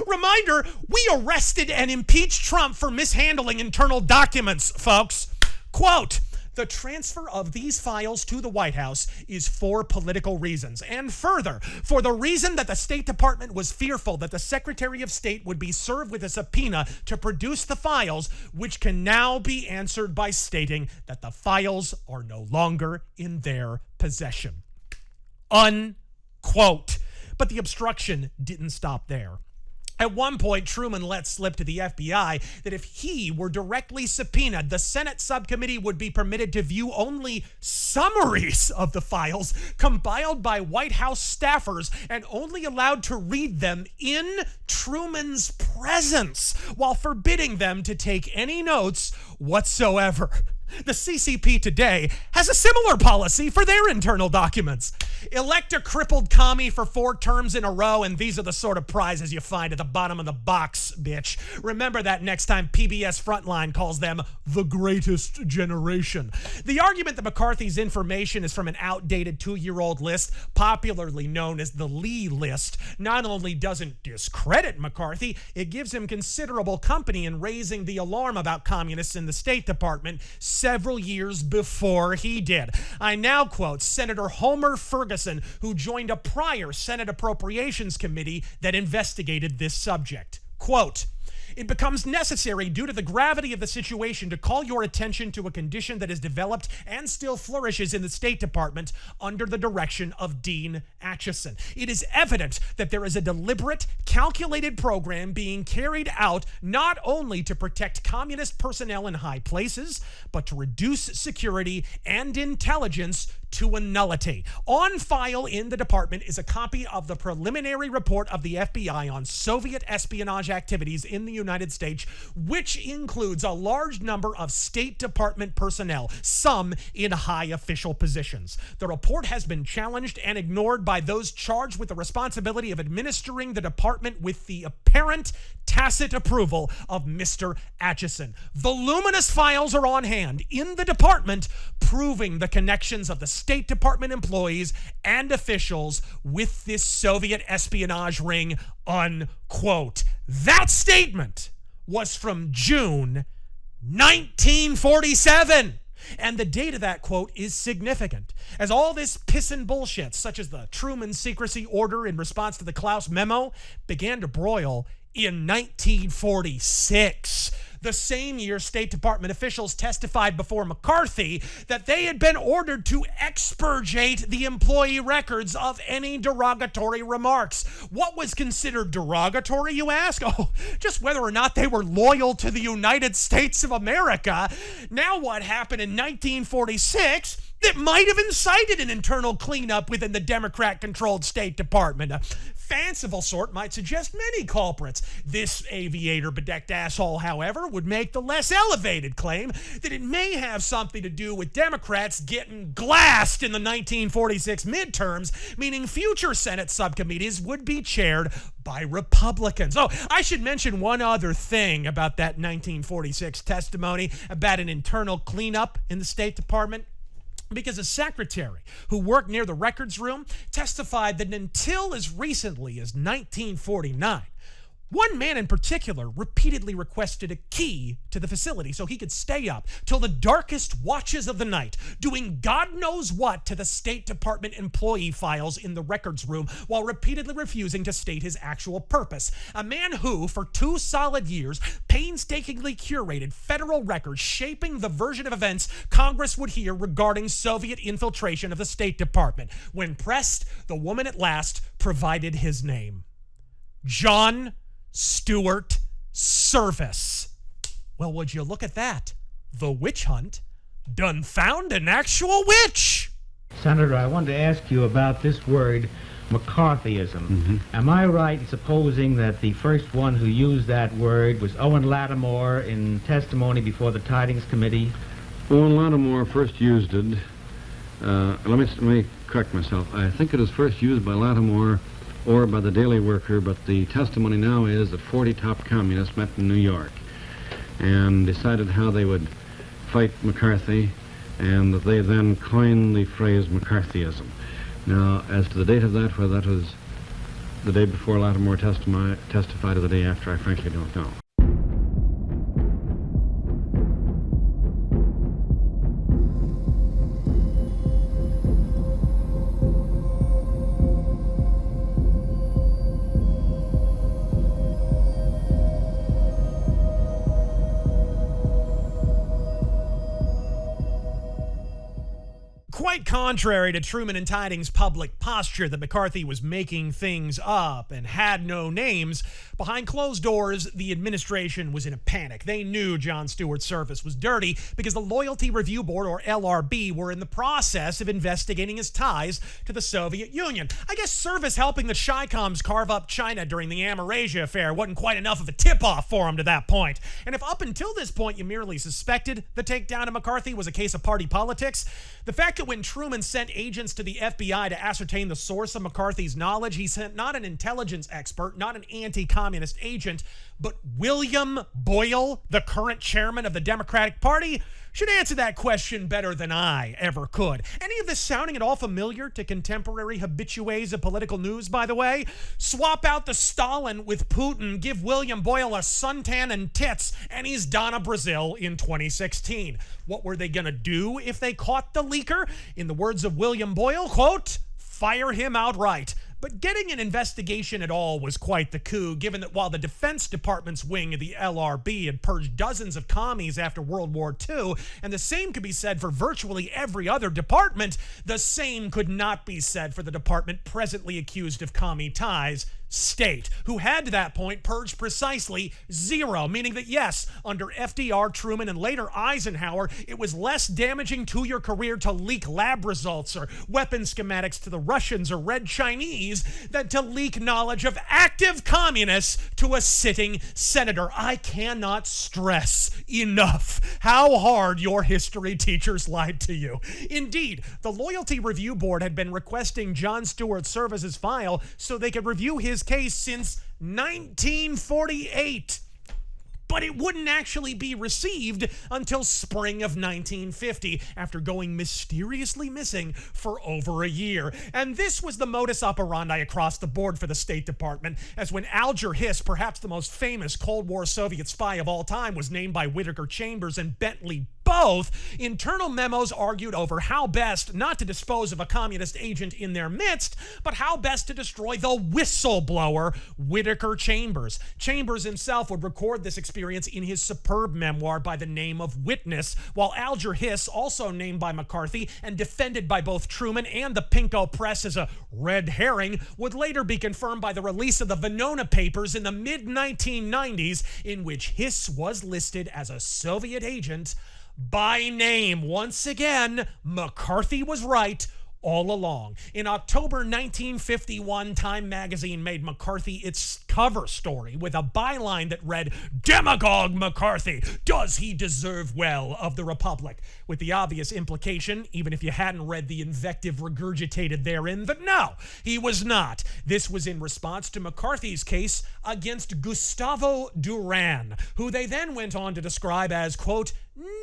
Reminder, we arrested and impeached Trump for mishandling internal documents, folks. Quote, the transfer of these files to the White House is for political reasons. And further, for the reason that the State Department was fearful that the Secretary of State would be served with a subpoena to produce the files, which can now be answered by stating that the files are no longer in their possession. Unquote. But the obstruction didn't stop there. At one point, Truman let slip to the FBI that if he were directly subpoenaed, the Senate subcommittee would be permitted to view only summaries of the files compiled by White House staffers and only allowed to read them in Truman's presence, while forbidding them to take any notes whatsoever. The CCP today has a similar policy for their internal documents. Elect a crippled commie for 4 terms in a row, and these are the sort of prizes you find at the bottom of the box, bitch. Remember that next time PBS Frontline calls them the greatest generation. The argument that McCarthy's information is from an outdated 2-year-old list, popularly known as the Lee list, not only doesn't discredit McCarthy, it gives him considerable company in raising the alarm about communists in the State Department several years before he did. I now quote Senator Homer Ferguson, who joined a prior Senate Appropriations Committee that investigated this subject. Quote, it becomes necessary due to the gravity of the situation to call your attention to a condition that has developed and still flourishes in the State Department under the direction of Dean Acheson. It is evident that there is a deliberate, calculated program being carried out not only to protect communist personnel in high places, but to reduce security and intelligence to a nullity. On file in the department is a copy of the preliminary report of the FBI on Soviet espionage activities in the United States, which includes a large number of State Department personnel, some in high official positions. The report has been challenged and ignored by those charged with the responsibility of administering the department with the apparent tacit approval of Mr. Acheson. Voluminous files are on hand in the department proving the connections of the State Department employees and officials with this Soviet espionage ring, unquote. That statement was from June 1947. And the date of that quote is significant, as all this piss and bullshit, such as the Truman secrecy order in response to the Klaus memo, began to broil in 1946. The same year, State Department officials testified before McCarthy that they had been ordered to expurgate the employee records of any derogatory remarks. What was considered derogatory, you ask? Oh, just whether or not they were loyal to the United States of America. Now what happened in 1946 that might have incited an internal cleanup within the Democrat-controlled State Department? A fanciful sort might suggest many culprits. This aviator-bedecked asshole, however, would make the less elevated claim that it may have something to do with Democrats getting glassed in the 1946 midterms, meaning future Senate subcommittees would be chaired by Republicans. Oh, I should mention one other thing about that 1946 testimony about an internal cleanup in the State Department. Because a secretary who worked near the records room testified that until as recently as 1949, one man in particular repeatedly requested a key to the facility so he could stay up till the darkest watches of the night, doing God knows what to the State Department employee files in the records room while repeatedly refusing to state his actual purpose. A man who, for 2 solid years, painstakingly curated federal records shaping the version of events Congress would hear regarding Soviet infiltration of the State Department. When pressed, the woman at last provided his name. John Stuart Service. Well, would you look at that? The witch hunt done found an actual witch. Senator, I wanted to ask you about this word, McCarthyism. Am I right in supposing that the first one who used that word was Owen Lattimore in testimony before the Tidings Committee? Owen Lattimore first used it. Let me correct myself. I think it was first used by Lattimore or by the Daily Worker, but the testimony now is that 40 top communists met in New York and decided how they would fight McCarthy, and that they then coined the phrase McCarthyism. Now, as to the date of that, whether that was the day before Lattimore testified or the day after, I frankly don't know. Quite contrary to Truman and Tidings' public posture that McCarthy was making things up and had no names, behind closed doors, the administration was in a panic. They knew Jon Stewart's service was dirty because the Loyalty Review Board, or LRB, were in the process of investigating his ties to the Soviet Union. I guess service helping the Chi-Coms carve up China during the Amerasia affair wasn't quite enough of a tip-off for him to that point. And if up until this point you merely suspected the takedown of McCarthy was a case of party politics, the fact that when Truman sent agents to the FBI to ascertain the source of McCarthy's knowledge, he sent not an intelligence expert, not an anti-communist agent, but William Boyle, the current chairman of the Democratic Party, should answer that question better than I ever could. Any of this sounding at all familiar to contemporary habitués of political news, by the way? Swap out the Stalin with Putin, give William Boyle a suntan and tits, and he's Donna Brazil in 2016. What were they going to do if they caught the leaker? In the words of William Boyle, quote, fire him outright. But getting an investigation at all was quite the coup, given that while the Defense Department's wing of the LRB had purged dozens of commies after World War II, and the same could be said for virtually every other department, the same could not be said for the department presently accused of commie ties, State, who had to that point purged precisely zero, meaning that yes, under FDR, Truman, and later Eisenhower, it was less damaging to your career to leak lab results or weapon schematics to the Russians or Red Chinese than to leak knowledge of active communists to a sitting senator. I cannot stress enough how hard your history teachers lied to you. Indeed, the Loyalty Review Board had been requesting Jon Stewart's services file so they could review his case since 1948. But it wouldn't actually be received until spring of 1950, after going mysteriously missing for over a year. And this was the modus operandi across the board for the State Department, as when Alger Hiss, perhaps the most famous Cold War Soviet spy of all time, was named by Whittaker Chambers and Bentley both, internal memos argued over how best not to dispose of a communist agent in their midst, but how best to destroy the whistleblower, Whittaker Chambers. Chambers himself would record this experience in his superb memoir by the name of Witness, while Alger Hiss, also named by McCarthy and defended by both Truman and the Pinko Press as a red herring, would later be confirmed by the release of the Venona Papers in the mid-1990s, in which Hiss was listed as a Soviet agent by name. Once again, McCarthy was right all along. In October 1951, Time magazine made McCarthy its cover story with a byline that read, "Demagogue McCarthy, does he deserve well of the Republic?" With the obvious implication, even if you hadn't read the invective regurgitated therein, that no, he was not. This was in response to McCarthy's case against Gustavo Duran, who they then went on to describe as, quote,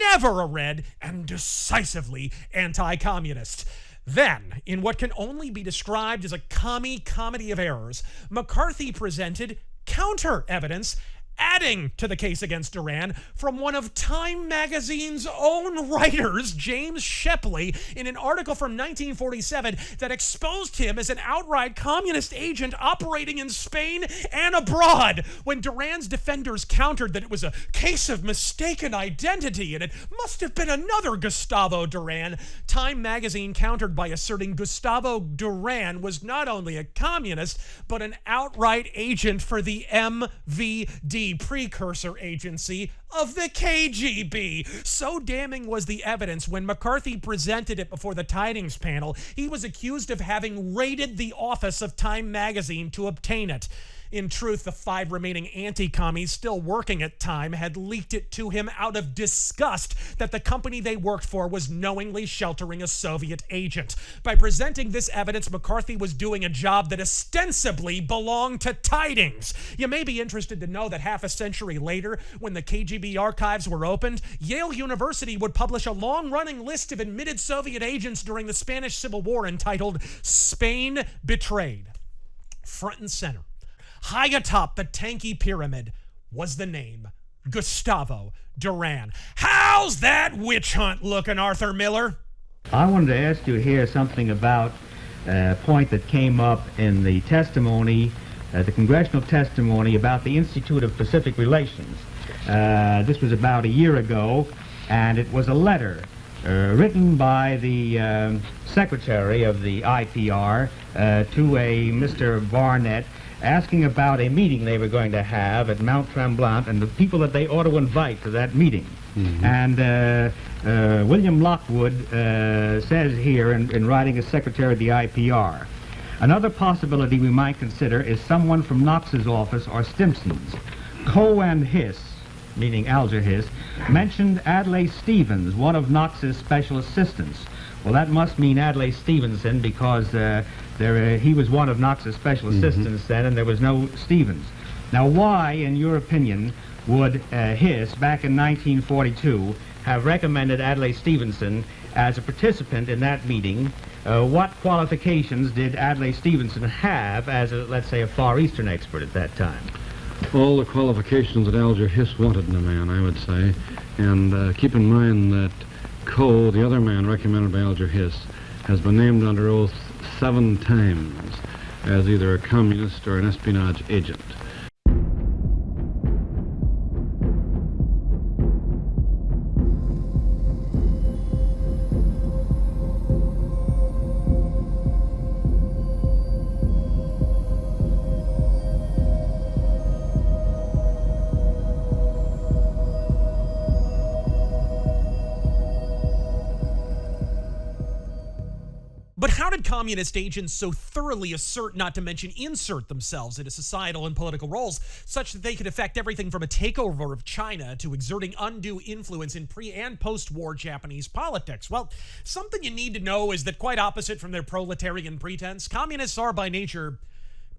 never a red and decisively anti-communist. Then, in what can only be described as a comedy of errors, McCarthy presented counter-evidence adding to the case against Duran from one of Time magazine's own writers, James Shepley, in an article from 1947 that exposed him as an outright communist agent operating in Spain and abroad. When Duran's defenders countered that it was a case of mistaken identity and it must have been another Gustavo Duran, Time magazine countered by asserting Gustavo Duran was not only a communist, but an outright agent for the MVD, precursor agency of the KGB. So damning was the evidence, when McCarthy presented it before the Tidings panel, he was accused of having raided the office of Time magazine to obtain it. In truth, the 5 remaining anti-commies still working at Time had leaked it to him out of disgust that the company they worked for was knowingly sheltering a Soviet agent. By presenting this evidence, McCarthy was doing a job that ostensibly belonged to Tidings. You may be interested to know that half a century later, when the KGB archives were opened, Yale University would publish a long-running list of admitted Soviet agents during the Spanish Civil War entitled Spain Betrayed. front and center. High atop the tanky pyramid was the name Gustavo Duran. How's that witch hunt looking, Arthur Miller? I wanted to ask you here something about a point that came up in the testimony, the congressional testimony about the Institute of Pacific Relations. This was about a year ago, and it was a letter written by the secretary of the IPR to a Mr. Barnett, asking about a meeting they were going to have at Mount Tremblant and the people that they ought to invite to that meeting. Mm-hmm. And William Lockwood says here in writing as secretary of the IPR, another possibility we might consider is someone from Knox's office or Stimson's. Coe and Hiss, meaning Alger Hiss, mentioned Adlai Stevens, one of Knox's special assistants. Well, that must mean Adlai Stevenson, because he was one of Knox's special assistants then, and there was no Stevens. Now, why, in your opinion, would Hiss, back in 1942, have recommended Adlai Stevenson as a participant in that meeting? What qualifications did Adlai Stevenson have as, let's say, a Far Eastern expert at that time? All the qualifications that Alger Hiss wanted in a man, I would say. And keep in mind that Coe, the other man recommended by Alger Hiss, has been named under oath 7 times as either a communist or an espionage agent. But how did communist agents so thoroughly assert, not to mention insert themselves into societal and political roles such that they could affect everything from a takeover of China to exerting undue influence in pre- and post-war Japanese politics? Well, something you need to know is that quite opposite from their proletarian pretense, communists are by nature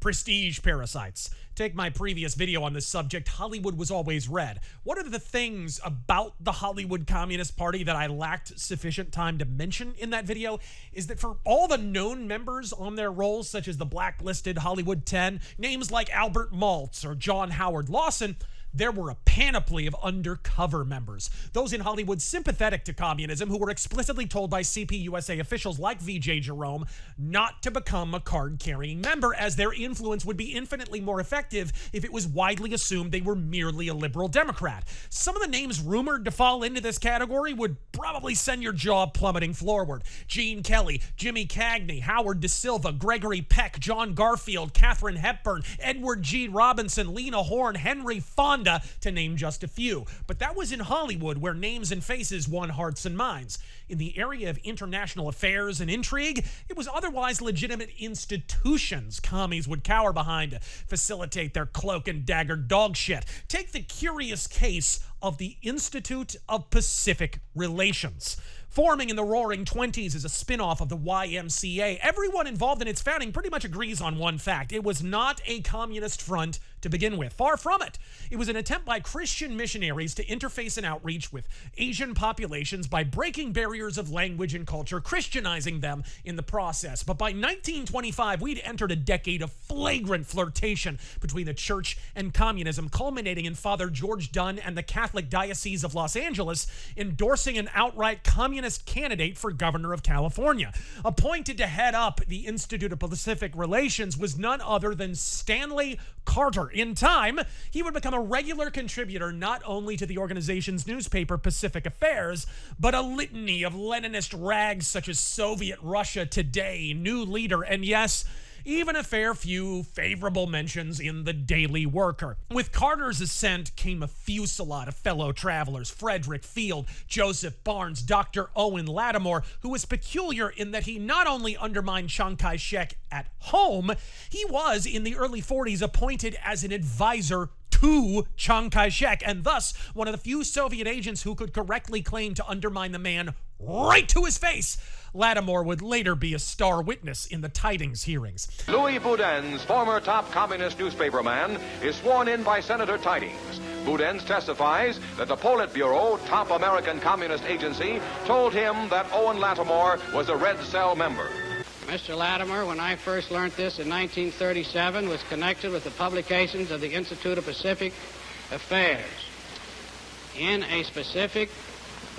prestige parasites. Take my previous video on this subject, Hollywood Was Always Red. One of the things about the Hollywood Communist Party that I lacked sufficient time to mention in that video is that for all the known members on their rolls, such as the blacklisted Hollywood 10, names like Albert Maltz or John Howard Lawson, there were a panoply of undercover members. Those in Hollywood sympathetic to communism who were explicitly told by CPUSA officials like VJ Jerome not to become a card-carrying member, as their influence would be infinitely more effective if it was widely assumed they were merely a liberal Democrat. Some of the names rumored to fall into this category would probably send your jaw plummeting forward. Gene Kelly, Jimmy Cagney, Howard De Silva, Gregory Peck, John Garfield, Katharine Hepburn, Edward G. Robinson, Lena Horne, Henry Fonda, to name just a few. But that was in Hollywood, where names and faces won hearts and minds. In the area of international affairs and intrigue, it was otherwise legitimate institutions commies would cower behind to facilitate their cloak and dagger dog shit. Take the curious case of the Institute of Pacific Relations. Forming in the Roaring '20s as a spin-off of the YMCA, everyone involved in its founding pretty much agrees on one fact. It was not a communist front to begin with. Far from it. It was an attempt by Christian missionaries to interface and outreach with Asian populations by breaking barriers of language and culture, Christianizing them in the process. But by 1925, we'd entered a decade of flagrant flirtation between the church and communism, culminating in Father George Dunn and the Catholic Diocese of Los Angeles endorsing an outright communist candidate for governor of California. Appointed to head up the Institute of Pacific Relations was none other than Stanley Carter. In time, he would become a regular contributor not only to the organization's newspaper Pacific Affairs, but a litany of Leninist rags such as Soviet Russia Today, New Leader, and yes, even a fair few favorable mentions in the Daily Worker. With Carter's ascent came a fusillade of fellow travelers: Frederick Field, Joseph Barnes, Dr. Owen Lattimore, who was peculiar in that he not only undermined Chiang Kai-shek at home, he was, in the early 40s, appointed as an advisor to Chiang Kai-shek, and thus one of the few Soviet agents who could correctly claim to undermine the man right to his face. Lattimore would later be a star witness in the Tidings hearings. Louis Boudin's former top communist newspaperman is sworn in by Senator Tidings. Boudin testifies that the Politburo, top American communist agency, told him that Owen Lattimore was a Red Cell member. Mr. Latimer, when I first learned this in 1937, was connected with the publications of the Institute of Pacific Affairs. In a specific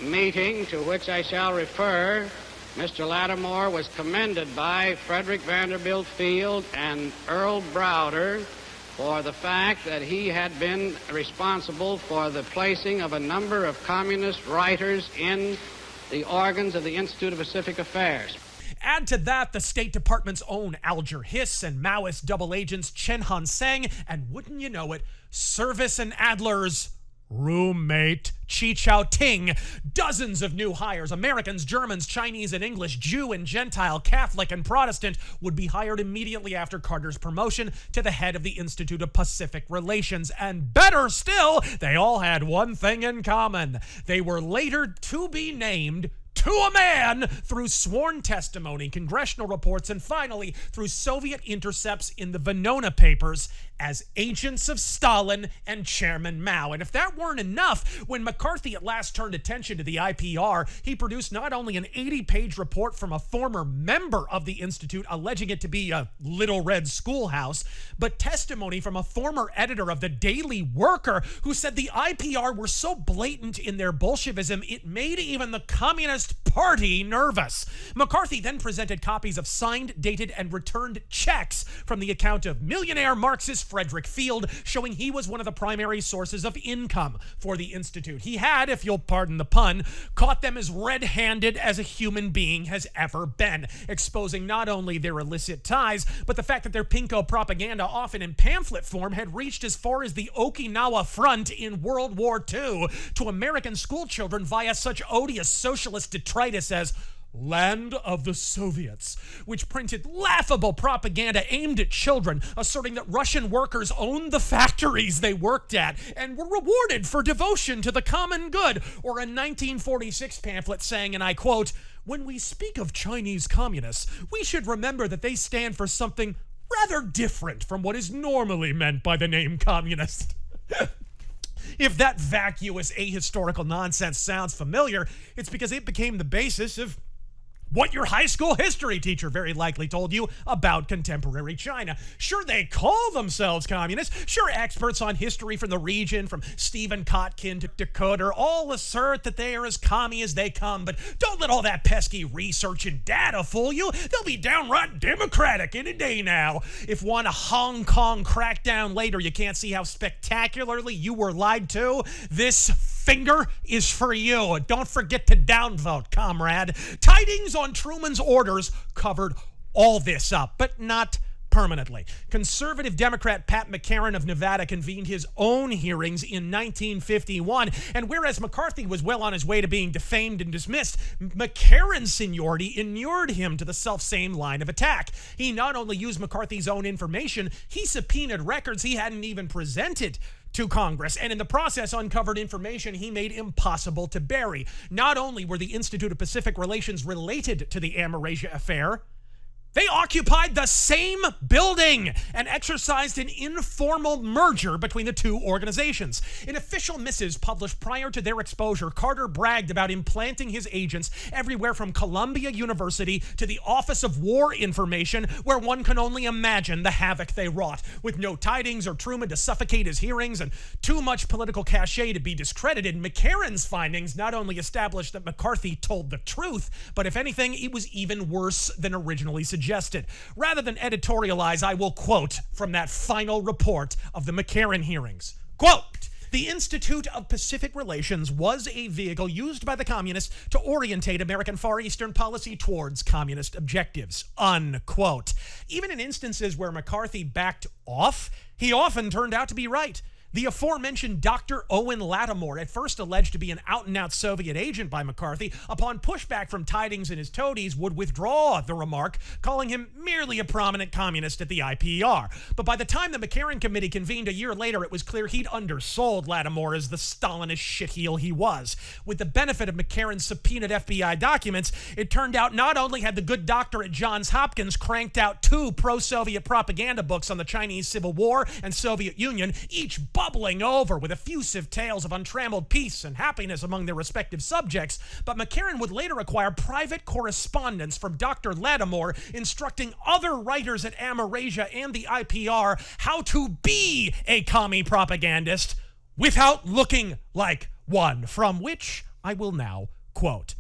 meeting to which I shall refer, Mr. Latimer was commended by Frederick Vanderbilt Field and Earl Browder for the fact that he had been responsible for the placing of a number of communist writers in the organs of the Institute of Pacific Affairs. Add to that the State Department's own Alger Hiss and Maoist double agents Chen Han-seng, and wouldn't you know it, Service and Adler's roommate, Chi Chao-ting. Dozens of new hires, Americans, Germans, Chinese and English, Jew and Gentile, Catholic and Protestant, would be hired immediately after Carter's promotion to the head of the Institute of Pacific Relations. And better still, they all had one thing in common. They were later to be named to a man through sworn testimony, congressional reports, and finally through Soviet intercepts in the Venona papers as agents of Stalin and Chairman Mao. And if that weren't enough, when McCarthy at last turned attention to the IPR, he produced not only an 80-page report from a former member of the Institute alleging it to be a Little Red Schoolhouse, but testimony from a former editor of the Daily Worker who said the IPR were so blatant in their Bolshevism it made even the Communist Party nervous. McCarthy then presented copies of signed, dated, and returned checks from the account of millionaire Marxist Frederick Field, showing he was one of the primary sources of income for the Institute. He had, if you'll pardon the pun, caught them as red-handed as a human being has ever been, exposing not only their illicit ties, but the fact that their pinko propaganda, often in pamphlet form, had reached as far as the Okinawa Front in World War II to American schoolchildren via such odious socialist detritus as Land of the Soviets, which printed laughable propaganda aimed at children, asserting that Russian workers owned the factories they worked at and were rewarded for devotion to the common good, or a 1946 pamphlet saying, and I quote, "When we speak of Chinese communists, we should remember that they stand for something rather different from what is normally meant by the name communist." If that vacuous ahistorical nonsense sounds familiar, it's because it became the basis of what your high school history teacher very likely told you about contemporary China. Sure, they call themselves communists. Sure, experts on history from the region, from Stephen Kotkin to Decoder, all assert that they are as commie as they come, but don't let all that pesky research and data fool you. They'll be downright democratic in a day now. If one Hong Kong crackdown later you can't see how spectacularly you were lied to, this finger is for you. Don't forget to downvote, comrade. Tidings on Truman's orders covered all this up, but not permanently. Conservative Democrat Pat McCarran of Nevada convened his own hearings in 1951, and whereas McCarthy was well on his way to being defamed and dismissed, McCarran's seniority inured him to the self-same line of attack. He not only used McCarthy's own information, he subpoenaed records he hadn't even presented to Congress, and in the process uncovered information he made impossible to bury. Not only were the Institute of Pacific Relations related to the Amerasia affair, they occupied the same building and exercised an informal merger between the two organizations. In official missives published prior to their exposure, Carter bragged about implanting his agents everywhere from Columbia University to the Office of War Information, where one can only imagine the havoc they wrought. With no tidings or Truman to suffocate his hearings and too much political cachet to be discredited, McCarran's findings not only established that McCarthy told the truth, but if anything, it was even worse than originally suggested. Rather than editorialize, I will quote from that final report of the McCarran hearings. Quote, "The Institute of Pacific Relations was a vehicle used by the communists to orientate American Far Eastern policy towards communist objectives." Unquote. Even in instances where McCarthy backed off, he often turned out to be right. The aforementioned Dr. Owen Lattimore, at first alleged to be an out-and-out Soviet agent by McCarthy, upon pushback from Tidings and his toadies, would withdraw the remark, calling him merely a prominent communist at the IPR. But by the time the McCarran Committee convened a year later, it was clear he'd undersold Lattimore as the Stalinist shitheel he was. With the benefit of McCarran's subpoenaed FBI documents, it turned out not only had the good doctor at Johns Hopkins cranked out 2 pro-Soviet propaganda books on the Chinese Civil War and Soviet Union, each bubbling over with effusive tales of untrammeled peace and happiness among their respective subjects, but McCarran would later acquire private correspondence from Dr. Lattimore instructing other writers at Amerasia and the IPR how to be a commie propagandist without looking like one, from which I will now quote.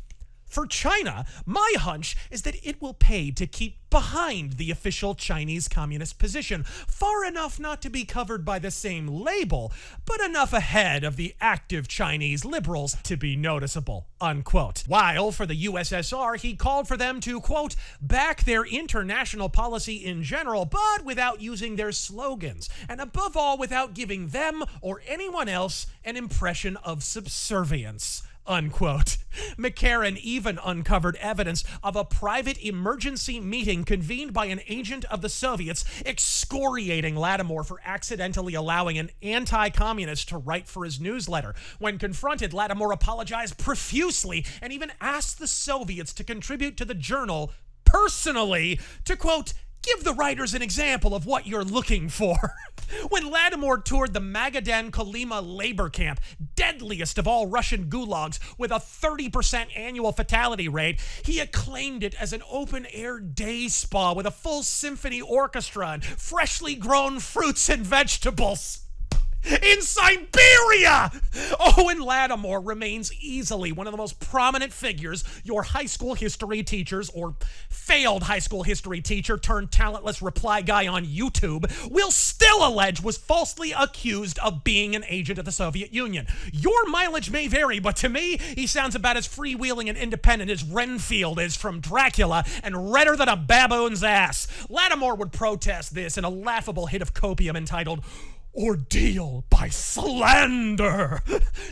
For China, my hunch is that it will pay to keep behind the official Chinese communist position, far enough not to be covered by the same label, but enough ahead of the active Chinese liberals to be noticeable, unquote. While for the USSR, he called for them to, quote, back their international policy in general, but without using their slogans, and above all, without giving them or anyone else an impression of subservience, unquote. McCarran even uncovered evidence of a private emergency meeting convened by an agent of the Soviets excoriating Lattimore for accidentally allowing an anti-communist to write for his newsletter. When confronted, Lattimore apologized profusely and even asked the Soviets to contribute to the journal personally to, quote, give the writers an example of what you're looking for. When Lattimore toured the Magadan Kolyma labor camp, deadliest of all Russian gulags with a 30% annual fatality rate, he acclaimed it as an open-air day spa with a full symphony orchestra and freshly grown fruits and vegetables. In Siberia! Owen Lattimore remains easily one of the most prominent figures your high school history teachers or failed high school history teacher turned talentless reply guy on YouTube will still allege was falsely accused of being an agent of the Soviet Union. Your mileage may vary, but to me, he sounds about as freewheeling and independent as Renfield is from Dracula and redder than a baboon's ass. Lattimore would protest this in a laughable hit of copium entitled Ordeal by Slander.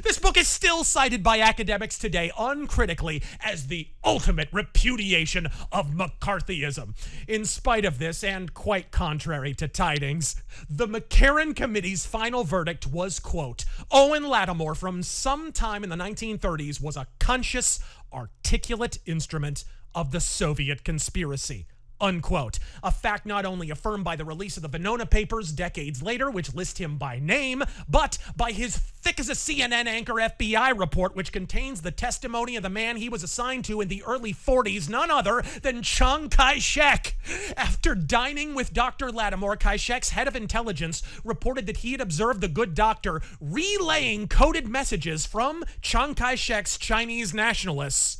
This book is still cited by academics today uncritically as the ultimate repudiation of McCarthyism. In spite of this, and quite contrary to tidings, the McCarran Committee's final verdict was, quote, Owen Lattimore from sometime in the 1930s was a conscious, articulate instrument of the Soviet conspiracy, unquote. A fact not only affirmed by the release of the Venona papers decades later, which list him by name, but by his thick-as-a-CNN anchor FBI report, which contains the testimony of the man he was assigned to in the early 40s, none other than Chiang Kai-shek. After dining with Dr. Lattimore, Kai-shek's head of intelligence reported that he had observed the good doctor relaying coded messages from Chiang Kai-shek's Chinese nationalists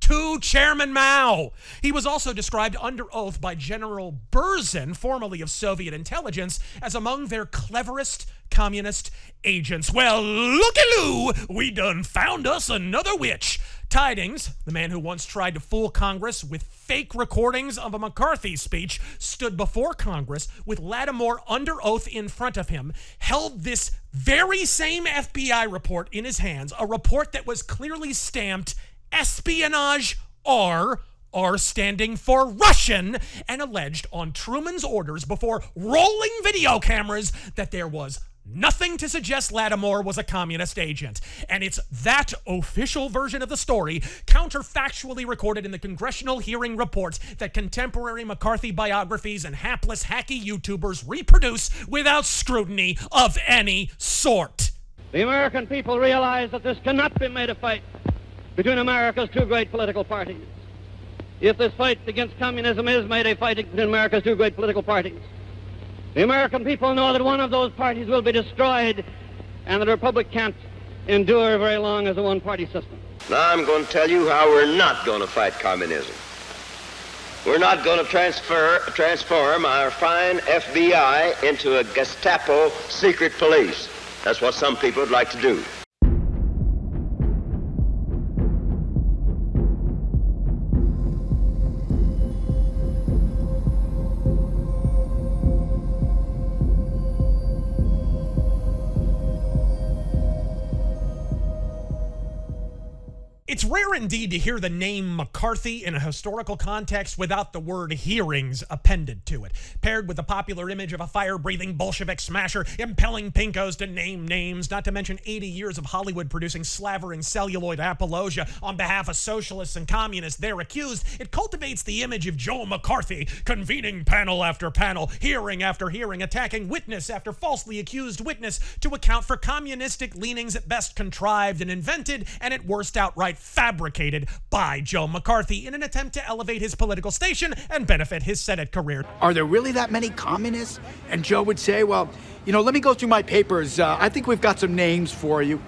to Chairman Mao. He was also described under oath by General Berzin, formerly of Soviet intelligence, as among their cleverest communist agents. Well, looky-loo, we done found us another witch. Tidings, the man who once tried to fool Congress with fake recordings of a McCarthy speech, stood before Congress with Lattimore under oath in front of him, held this very same FBI report in his hands, a report that was clearly stamped Espionage R standing for Russian, and alleged on Truman's orders before rolling video cameras that there was nothing to suggest Lattimore was a communist agent. And it's that official version of the story, counterfactually recorded in the congressional hearing reports, that contemporary McCarthy biographies and hapless hacky YouTubers reproduce without scrutiny of any sort. The American people realize that this cannot be made a fight between America's two great political parties. If this fight against communism is made a fight between America's two great political parties, the American people know that one of those parties will be destroyed and that the Republic can't endure very long as a one-party system. Now I'm going to tell you how we're not going to fight communism. We're not going to transform our fine FBI into a Gestapo secret police. That's what some people would like to do. It's rare indeed to hear the name McCarthy in a historical context without the word hearings appended to it, paired with the popular image of a fire-breathing Bolshevik smasher impelling pinkos to name names, not to mention 80 years of Hollywood producing slavering celluloid apologia on behalf of socialists and communists there accused. It cultivates the image of Joe McCarthy convening panel after panel, hearing after hearing, attacking witness after falsely accused witness to account for communistic leanings at best contrived and invented, and at worst outright fabricated by Joe McCarthy in an attempt to elevate his political station and benefit his Senate career. Are there really that many communists? And Joe would say, well, you know, let me go through my papers. I think we've got some names for you.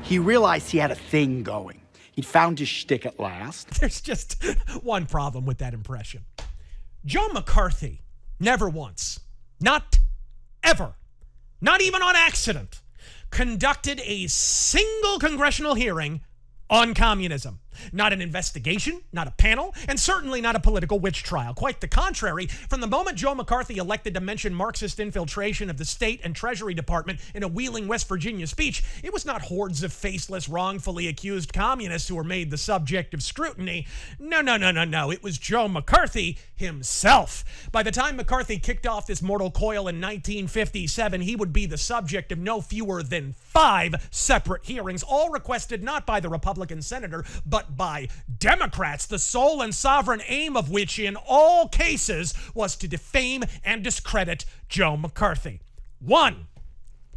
He realized he had a thing going. He'd found his shtick at last. There's just one problem with that impression. Joe McCarthy never once, not ever, not even on accident, conducted a single congressional hearing on communism. Not an investigation, not a panel, and certainly not a political witch trial. Quite the contrary, from the moment Joe McCarthy elected to mention Marxist infiltration of the State and Treasury Department in a Wheeling, West Virginia speech, it was not hordes of faceless, wrongfully accused communists who were made the subject of scrutiny. No. It was Joe McCarthy himself. By the time McCarthy kicked off this mortal coil in 1957, he would be the subject of no fewer than 5 separate hearings, all requested not by the Republican senator, but by Democrats, the sole and sovereign aim of which in all cases was to defame and discredit Joe McCarthy. 1.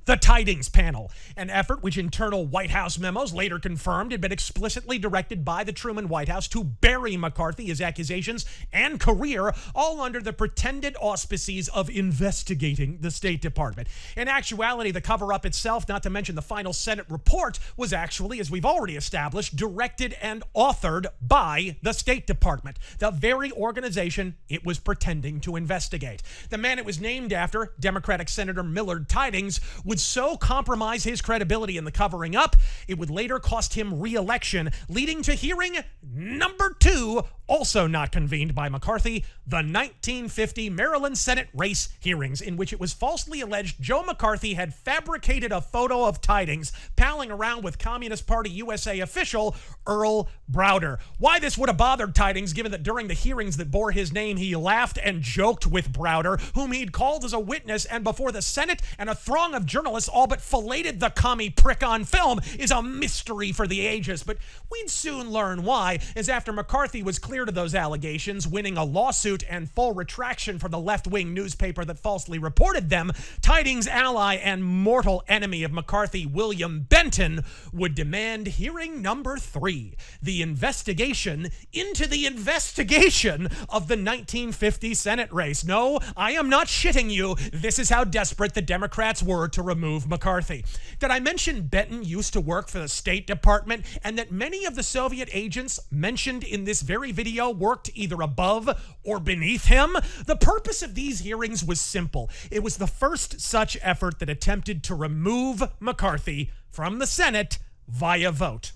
The Tidings Panel, an effort which internal White House memos later confirmed had been explicitly directed by the Truman White House to bury McCarthy, his accusations, and career, all under the pretended auspices of investigating the State Department. In actuality, the cover-up itself, not to mention the final Senate report, was actually, as we've already established, directed and authored by the State Department, the very organization it was pretending to investigate. The man it was named after, Democratic Senator Millard Tidings, would so compromise his credibility in the covering up, it would later cost him re-election, leading to hearing number 2, also not convened by McCarthy, the 1950 Maryland Senate race hearings, in which it was falsely alleged Joe McCarthy had fabricated a photo of Tidings palling around with Communist Party USA official Earl Browder. Why this would have bothered Tidings, given that during the hearings that bore his name, he laughed and joked with Browder, whom he'd called as a witness, and before the Senate and a throng of journalists all but filleted the commie prick on film, is a mystery for the ages. But we'd soon learn why, as after McCarthy was clear to those allegations, winning a lawsuit and full retraction from the left-wing newspaper that falsely reported them, Tidings' ally and mortal enemy of McCarthy, William Benton, would demand hearing number 3, the investigation into the investigation of the 1950 Senate race. No, I am not shitting you. This is how desperate the Democrats were to remove McCarthy. Did I mention Benton used to work for the State Department, and that many of the Soviet agents mentioned in this very video worked either above or beneath him? The purpose of these hearings was simple. It was the first such effort that attempted to remove McCarthy from the Senate via vote.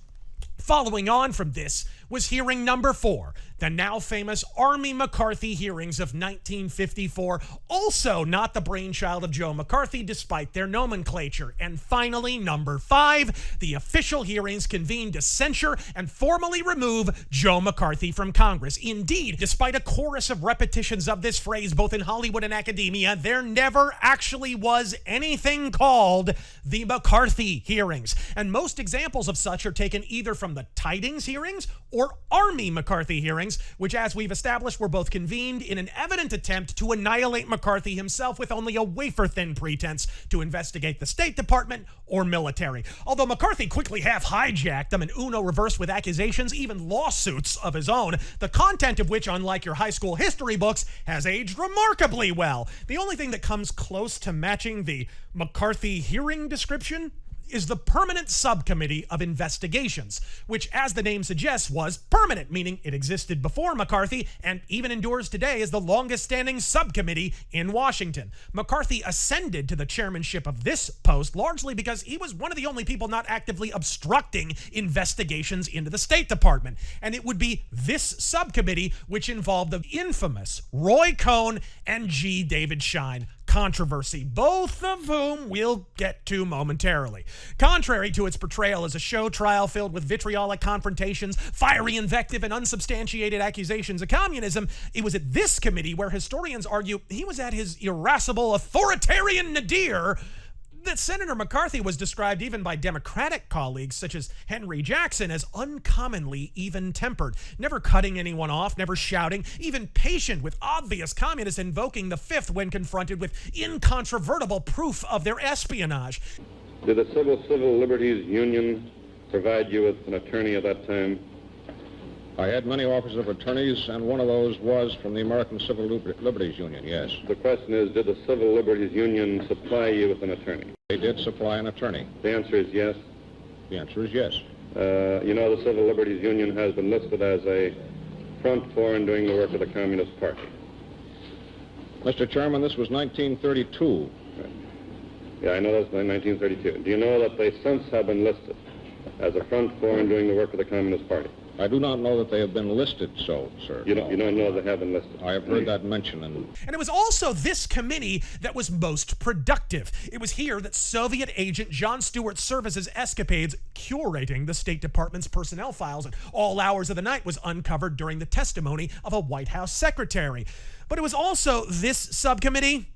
Following on from this was hearing number 4, the now famous Army McCarthy hearings of 1954, also not the brainchild of Joe McCarthy despite their nomenclature. And finally, number 5, the official hearings convened to censure and formally remove Joe McCarthy from Congress. Indeed, despite a chorus of repetitions of this phrase both in Hollywood and academia, there never actually was anything called the McCarthy hearings. And most examples of such are taken either from the Tidings hearings or Army McCarthy hearings, which, as we've established, were both convened in an evident attempt to annihilate McCarthy himself with only a wafer-thin pretense to investigate the State Department or military. Although McCarthy quickly half-hijacked them and reversed with accusations, even lawsuits of his own, the content of which, unlike your high school history books, has aged remarkably well. The only thing that comes close to matching the McCarthy hearing description is the Permanent Subcommittee of Investigations, which, as the name suggests, was permanent, meaning it existed before McCarthy and even endures today as the longest-standing subcommittee in Washington. McCarthy ascended to the chairmanship of this post largely because he was one of the only people not actively obstructing investigations into the State Department. And it would be this subcommittee which involved the infamous Roy Cohn and G. David Schein, controversy, both of whom we'll get to momentarily. Contrary to its portrayal as a show trial filled with vitriolic confrontations, fiery invective, and unsubstantiated accusations of communism, it was at this committee where historians argue he was at his irascible, authoritarian nadir that Senator McCarthy was described even by Democratic colleagues such as Henry Jackson as uncommonly even-tempered, never cutting anyone off, never shouting, even patient with obvious communists invoking the fifth when confronted with incontrovertible proof of their espionage. Did the Civil Liberties Union provide you with an attorney at that time? I had many offers of attorneys, and one of those was from the American Civil Liberties Union, yes. The question is, did the Civil Liberties Union supply you with an attorney? They did supply an attorney. The answer is yes? The answer is yes. You know, the Civil Liberties Union has been listed as a front for and doing the work of the Communist Party. Mr. Chairman, this was 1932. Right. Yeah, I know that's 1932. Do you know that they since have been listed as a front for and doing the work of the Communist Party? I do not know that they have been listed so, sir. You don't know they have been listed? I have heard that mentioned. And it was also this committee that was most productive. It was here that Soviet agent John Stewart Service's escapades curating the State Department's personnel files at all hours of the night was uncovered during the testimony of a White House secretary. But it was also this subcommittee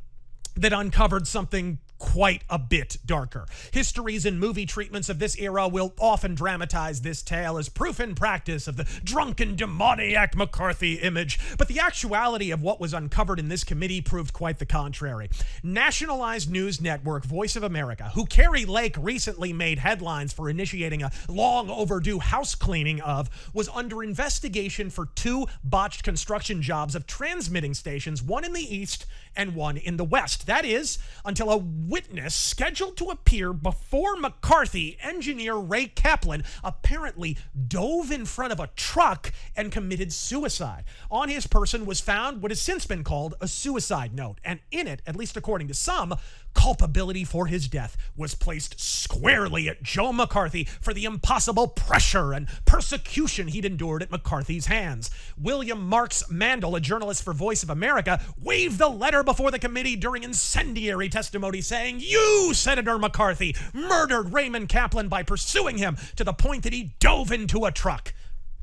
that uncovered something quite a bit darker. Histories and movie treatments of this era will often dramatize this tale as proof in practice of the drunken, demoniac McCarthy image, but the actuality of what was uncovered in this committee proved quite the contrary. Nationalized news network Voice of America, who Carrie Lake recently made headlines for initiating a long overdue house cleaning of, was under investigation for 2 botched construction jobs of transmitting stations, one in the East and one in the West. That is, until a witness scheduled to appear before McCarthy, engineer Ray Kaplan, apparently dove in front of a truck and committed suicide. On his person was found what has since been called a suicide note, and in it, at least according to some, culpability for his death was placed squarely at Joe McCarthy for the impossible pressure and persecution he'd endured at McCarthy's hands. William Marks Mandel, a journalist for Voice of America, waved the letter before the committee during incendiary testimony saying, "You, Senator McCarthy, murdered Raymond Kaplan by pursuing him to the point that he dove into a truck."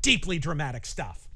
Deeply dramatic stuff.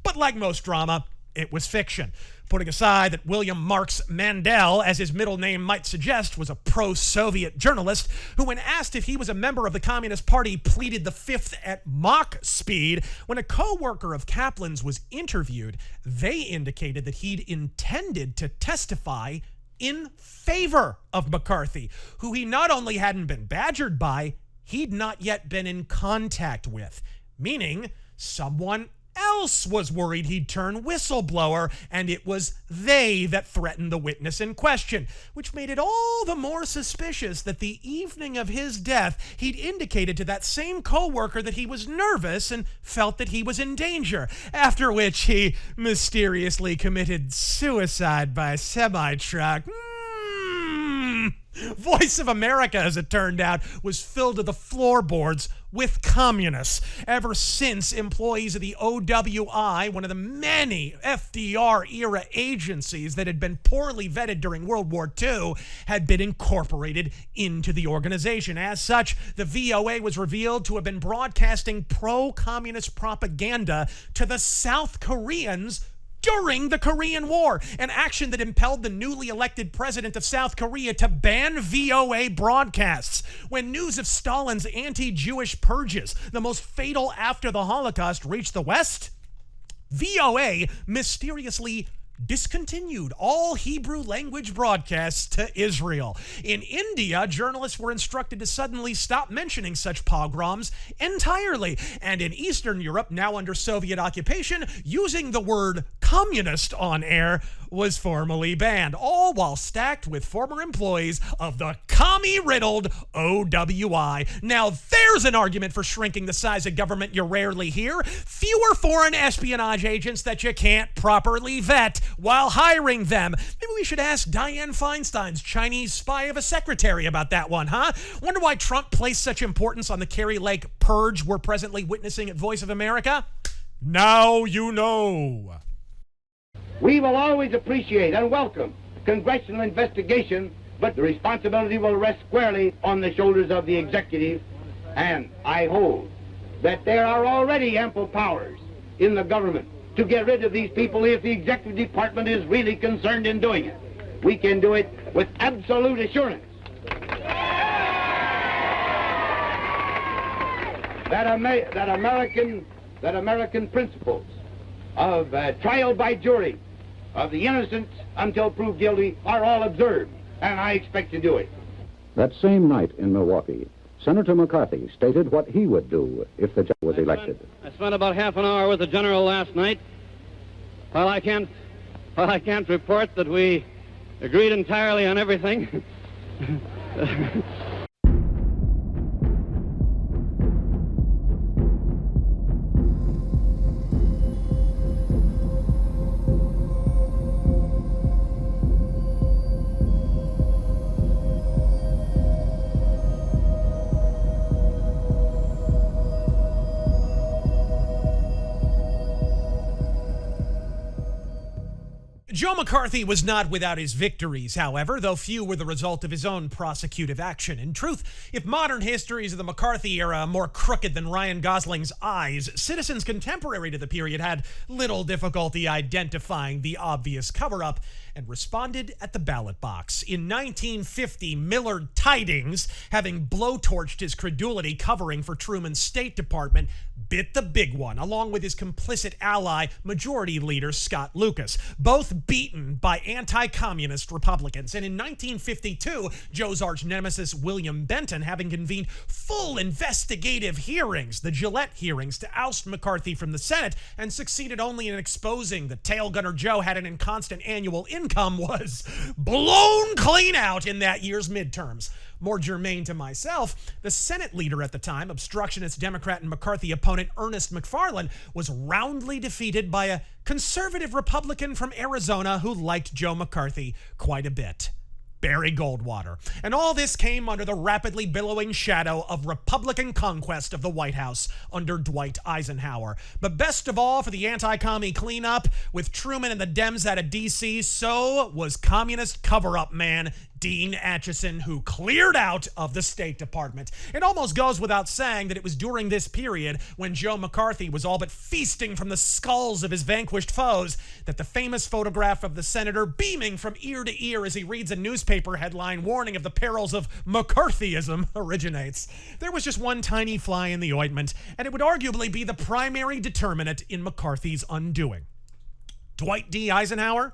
But like most drama, it was fiction. Putting aside that William Marks Mandel, as his middle name might suggest, was a pro-Soviet journalist who, when asked if he was a member of the Communist Party, pleaded the fifth at Mach speed, when a co-worker of Kaplan's was interviewed, they indicated that he'd intended to testify in favor of McCarthy, who he not only hadn't been badgered by, he'd not yet been in contact with, meaning someone else was worried he'd turn whistleblower, and it was they that threatened the witness in question, which made it all the more suspicious that the evening of his death, he'd indicated to that same co-worker that he was nervous and felt that he was in danger, after which he mysteriously committed suicide by semi-truck. Voice of America, as it turned out, was filled to the floorboards with communists. Ever since, employees of the OWI, one of the many FDR-era agencies that had been poorly vetted during World War II, had been incorporated into the organization. As such, the VOA was revealed to have been broadcasting pro-communist propaganda to the South Koreans during the Korean War, an action that impelled the newly elected president of South Korea to ban VOA broadcasts. When news of Stalin's anti-Jewish purges, the most fatal after the Holocaust, reached the West, VOA mysteriously discontinued all Hebrew language broadcasts to Israel. In India, journalists were instructed to suddenly stop mentioning such pogroms entirely. And in Eastern Europe, now under Soviet occupation, using the word communist on air was formally banned, all while stacked with former employees of the commie-riddled OWI. Now there's an argument for shrinking the size of government you rarely hear. Fewer foreign espionage agents that you can't properly vet while hiring them. Maybe we should ask Dianne Feinstein's Chinese spy of a secretary about that one, huh? Wonder why Trump placed such importance on the Carrie Lake purge we're presently witnessing at Voice of America? Now you know. We will always appreciate and welcome congressional investigation, but the responsibility will rest squarely on the shoulders of the executive, and I hold that there are already ample powers in the government to get rid of these people if the executive department is really concerned in doing it. We can do it with absolute assurance. That American principles of trial by jury of the innocent until proved guilty are all observed, and I expect to do it. That same night in Milwaukee, Senator McCarthy stated what he would do if the judge was elected. I spent about half an hour with the general last night. While I can't report that we agreed entirely on everything. Joe McCarthy was not without his victories, however, though few were the result of his own prosecutive action. In truth, if modern histories of the McCarthy era are more crooked than Ryan Gosling's eyes, citizens contemporary to the period had little difficulty identifying the obvious cover-up and responded at the ballot box. In 1950, Millard Tidings, having blowtorched his credulity covering for Truman's State Department, bit the big one, along with his complicit ally, Majority Leader Scott Lucas, both beaten by anti-communist Republicans. And in 1952, Joe's arch nemesis William Benton, having convened full investigative hearings, the Gillette hearings, to oust McCarthy from the Senate, and succeeded only in exposing that Tail Gunner Joe had an inconstant annual income, was blown clean out in that year's midterms. More germane to myself, the Senate leader at the time, obstructionist Democrat and McCarthy opponent Ernest McFarland, was roundly defeated by a conservative Republican from Arizona who liked Joe McCarthy quite a bit. Barry Goldwater. And all this came under the rapidly billowing shadow of Republican conquest of the White House under Dwight Eisenhower. But best of all, for the anti-commie cleanup, with Truman and the Dems out of D.C., so was communist cover-up man Dean Acheson, who cleared out of the State Department. It almost goes without saying that it was during this period, when Joe McCarthy was all but feasting from the skulls of his vanquished foes, that the famous photograph of the senator beaming from ear to ear as he reads a newspaper headline warning of the perils of McCarthyism originates. There was just one tiny fly in the ointment, and it would arguably be the primary determinant in McCarthy's undoing. Dwight D. Eisenhower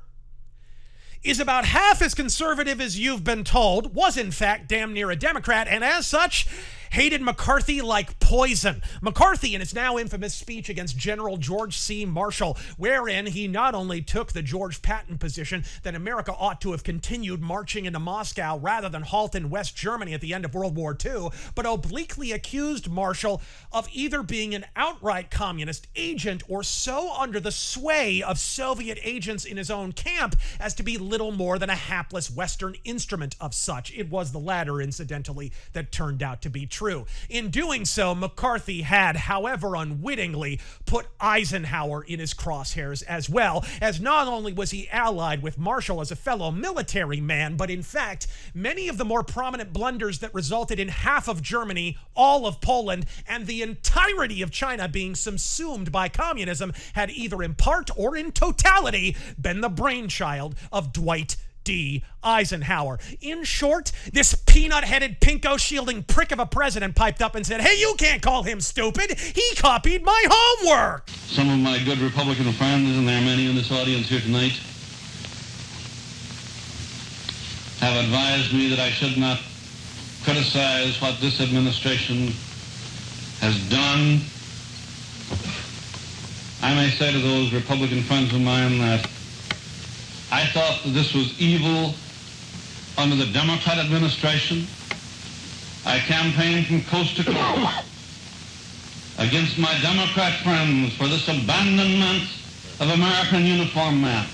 is about half as conservative as you've been told, was in fact damn near a Democrat, and as such, hated McCarthy like poison. McCarthy, in his now infamous speech against General George C. Marshall, wherein he not only took the George Patton position that America ought to have continued marching into Moscow rather than halt in West Germany at the end of World War II, but obliquely accused Marshall of either being an outright communist agent or so under the sway of Soviet agents in his own camp as to be little more than a hapless Western instrument of such. It was the latter, incidentally, that turned out to be true. In doing so, McCarthy had, however unwittingly, put Eisenhower in his crosshairs as well, as not only was he allied with Marshall as a fellow military man, but in fact, many of the more prominent blunders that resulted in half of Germany, all of Poland, and the entirety of China being subsumed by communism had either in part or in totality been the brainchild of Dwight D. Eisenhower. In short, this peanut-headed, pinko-shielding prick of a president piped up and said, "Hey, you can't call him stupid. He copied my homework." Some of my good Republican friends, and there are many in this audience here tonight, have advised me that I should not criticize what this administration has done. I may say to those Republican friends of mine that I thought that this was evil under the Democrat administration. I campaigned from coast to coast against my Democrat friends for this abandonment of American uniform men.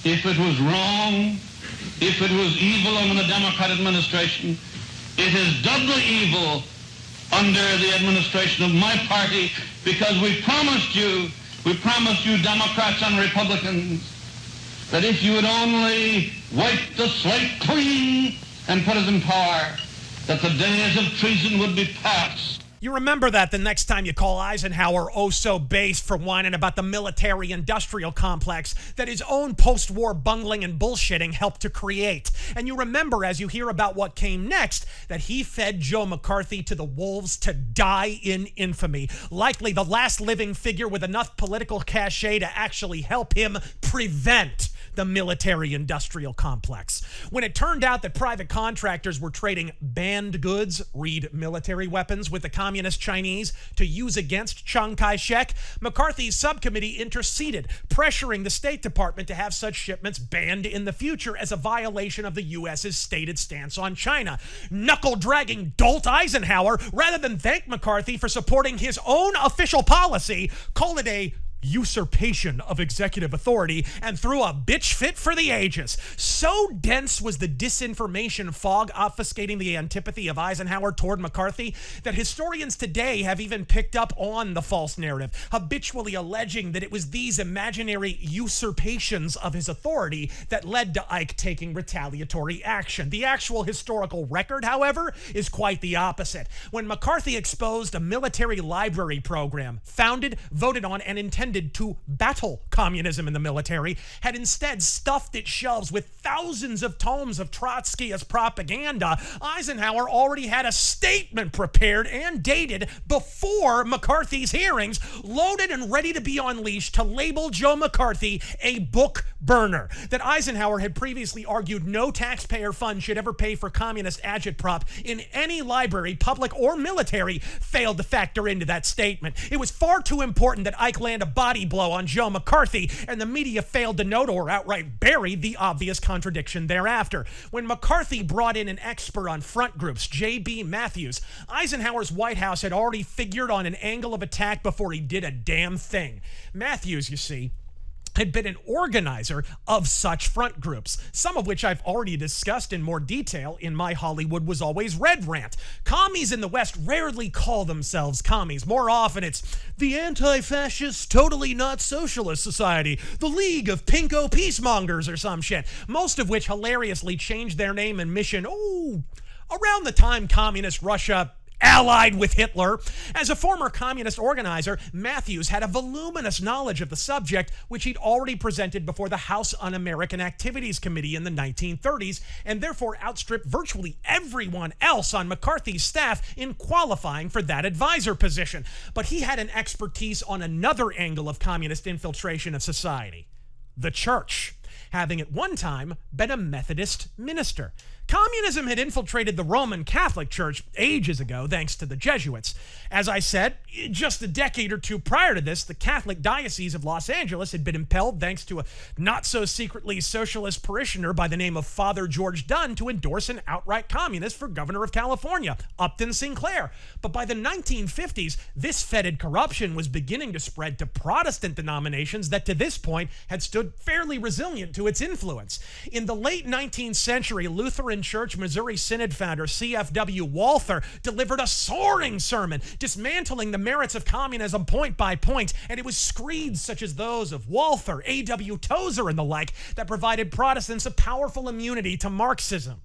If it was wrong, if it was evil under the Democrat administration, it is doubly evil under the administration of my party, because we promised you Democrats and Republicans, that if you would only wiped the slate clean, and put us in power, that the days of treason would be past. You remember that the next time you call Eisenhower oh so based for whining about the military-industrial complex that his own post-war bungling and bullshitting helped to create. And you remember, as you hear about what came next, that he fed Joe McCarthy to the wolves to die in infamy, likely the last living figure with enough political cachet to actually help him prevent the military-industrial complex. When it turned out that private contractors were trading banned goods, read military weapons, with the communist Chinese to use against Chiang Kai-shek, McCarthy's subcommittee interceded, pressuring the State Department to have such shipments banned in the future as a violation of the U.S.'s stated stance on China. Knuckle-dragging dolt Eisenhower, rather than thank McCarthy for supporting his own official policy, called it a usurpation of executive authority and threw a bitch fit for the ages. So dense was the disinformation fog obfuscating the antipathy of Eisenhower toward McCarthy that historians today have even picked up on the false narrative, habitually alleging that it was these imaginary usurpations of his authority that led to Ike taking retaliatory action. The actual historical record, however, is quite the opposite. When McCarthy exposed a military library program founded, voted on, and intended to battle communism in the military, had instead stuffed its shelves with thousands of tomes of Trotsky as propaganda, Eisenhower already had a statement prepared and dated before McCarthy's hearings, loaded and ready to be unleashed to label Joe McCarthy a book burner. That Eisenhower had previously argued no taxpayer fund should ever pay for communist agitprop in any library, public or military, failed to factor into that statement. It was far too important that Ike land a body blow on Joe McCarthy, and the media failed to note or outright buried the obvious contradiction thereafter. When McCarthy brought in an expert on front groups, J.B. Matthews, Eisenhower's White House had already figured on an angle of attack before he did a damn thing. Matthews, you see, had been an organizer of such front groups, some of which I've already discussed in more detail in my Hollywood Was Always Red rant. Commies in the West rarely call themselves commies. More often it's the Anti-Fascist Totally Not Socialist Society, the League of Pinko Peacemongers or some shit, most of which hilariously changed their name and mission, around the time communist Russia allied with Hitler. As a former communist organizer, Matthews had a voluminous knowledge of the subject, which he'd already presented before the House Un-American Activities Committee in the 1930s, and therefore outstripped virtually everyone else on McCarthy's staff in qualifying for that advisor position. But he had an expertise on another angle of communist infiltration of society: the church, having at one time been a Methodist minister. Communism had infiltrated the Roman Catholic Church ages ago, thanks to the Jesuits. As I said, just a decade or two prior to this, the Catholic Diocese of Los Angeles had been impelled, thanks to a not-so-secretly socialist parishioner by the name of Father George Dunn, to endorse an outright communist for governor of California, Upton Sinclair. But by the 1950s, this fetid corruption was beginning to spread to Protestant denominations that to this point had stood fairly resilient to its influence. In the late 19th century, Lutheran Church Missouri Synod founder C.F.W. Walther delivered a soaring sermon dismantling the merits of communism point by point, and it was screeds such as those of Walther, A.W. Tozer, and the like that provided Protestants a powerful immunity to Marxism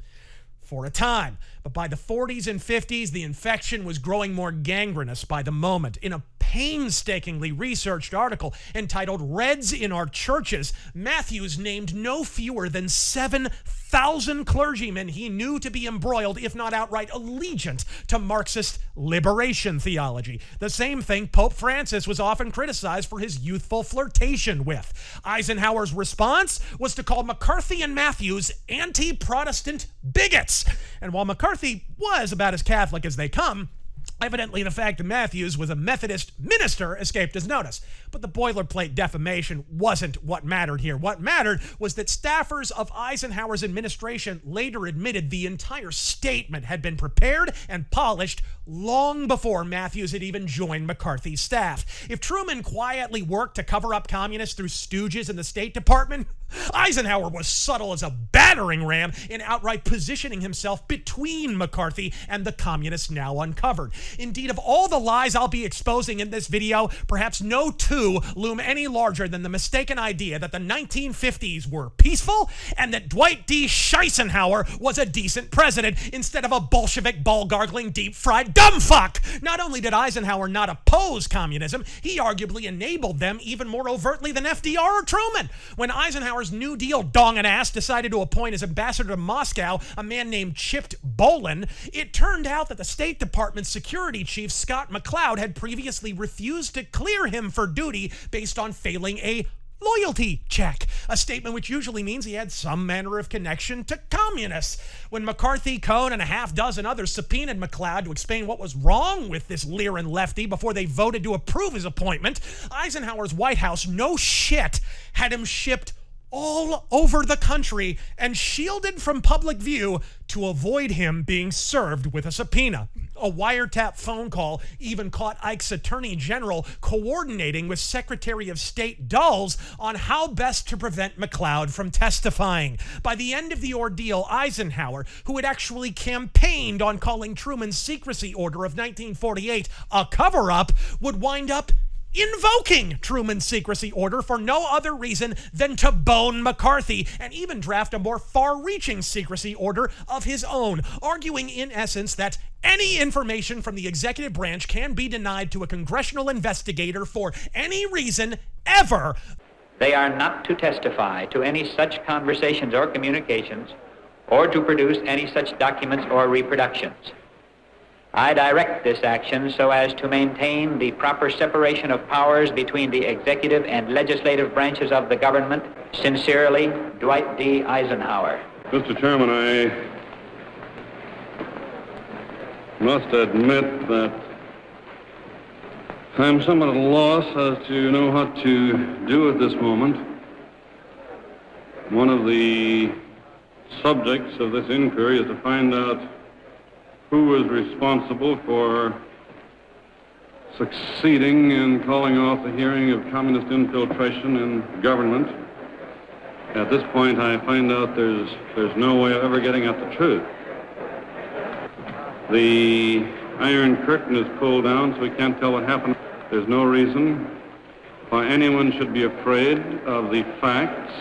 for a time. But by the 40s and 50s, the infection was growing more gangrenous by the moment. In a painstakingly researched article entitled Reds in Our Churches, Matthews named no fewer than 7,000 clergymen he knew to be embroiled, if not outright allegiant, to Marxist liberation theology. The same thing Pope Francis was often criticized for his youthful flirtation with. Eisenhower's response was to call McCarthy and Matthews anti-Protestant bigots. And while McCarthy was about as Catholic as they come, evidently the fact that Matthews was a Methodist minister escaped his notice. But the boilerplate defamation wasn't what mattered here. What mattered was that staffers of Eisenhower's administration later admitted the entire statement had been prepared and polished long before Matthews had even joined McCarthy's staff. If Truman quietly worked to cover up communists through stooges in the State Department, Eisenhower was subtle as a battering ram in outright positioning himself between McCarthy and the communists now uncovered. Indeed, of all the lies I'll be exposing in this video, perhaps no two loom any larger than the mistaken idea that the 1950s were peaceful and that Dwight D. Eisenhower was a decent president instead of a Bolshevik, ball-gargling, deep-fried dumbfuck. Not only did Eisenhower not oppose communism, he arguably enabled them even more overtly than FDR or Truman. When Eisenhower's New Deal donging ass decided to appoint as ambassador to Moscow a man named Chipped Bolin, it turned out that the State Department security chief Scott McCloud had previously refused to clear him for duty based on failing a loyalty check, a statement which usually means he had some manner of connection to communists. When McCarthy, Cohn, and a half dozen others subpoenaed McCloud to explain what was wrong with this leering lefty before they voted to approve his appointment, Eisenhower's White House, no shit, had him shipped all over the country and shielded from public view to avoid him being served with a subpoena. A wiretap phone call even caught Ike's Attorney General coordinating with Secretary of State Dulles on how best to prevent McCloud from testifying. By the end of the ordeal, Eisenhower, who had actually campaigned on calling Truman's secrecy order of 1948 a cover-up, would wind up invoking Truman's secrecy order for no other reason than to bone McCarthy and even draft a more far-reaching secrecy order of his own, arguing in essence that any information from the executive branch can be denied to a congressional investigator for any reason ever. They are not to testify to any such conversations or communications or to produce any such documents or reproductions. I direct this action so as to maintain the proper separation of powers between the executive and legislative branches of the government. Sincerely, Dwight D. Eisenhower. Mr. Chairman, I must admit that I'm somewhat at a loss as to know what to do at this moment. One of the subjects of this inquiry is to find out who is responsible for succeeding in calling off the hearing of communist infiltration in government. At this point, I find out there's no way of ever getting at the truth. The Iron Curtain is pulled down, so we can't tell what happened. There's no reason why anyone should be afraid of the facts.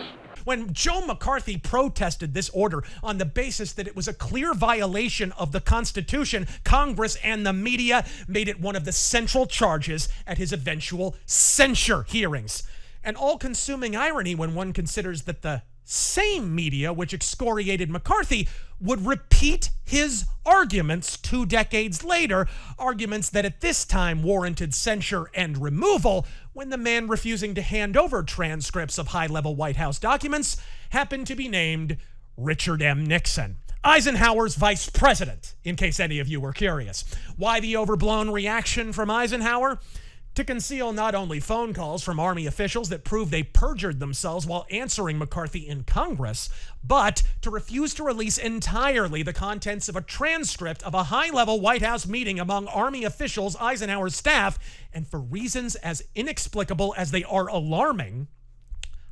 When Joe McCarthy protested this order on the basis that it was a clear violation of the Constitution, Congress and the media made it one of the central charges at his eventual censure hearings. An all-consuming irony when one considers that the same media which excoriated McCarthy would repeat his arguments 2 decades later, arguments that at this time warranted censure and removal, when the man refusing to hand over transcripts of high-level White House documents happened to be named Richard M. Nixon, Eisenhower's vice president, in case any of you were curious. Why the overblown reaction from Eisenhower? To conceal not only phone calls from Army officials that prove they perjured themselves while answering McCarthy in Congress, but to refuse to release entirely the contents of a transcript of a high-level White House meeting among Army officials, Eisenhower's staff, and for reasons as inexplicable as they are alarming,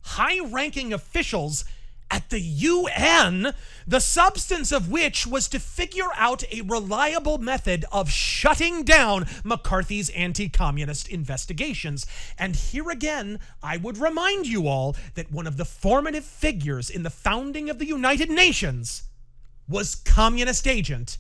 high-ranking officials at the UN, the substance of which was to figure out a reliable method of shutting down McCarthy's anti-communist investigations. And here again, I would remind you all that one of the formative figures in the founding of the United Nations was communist agent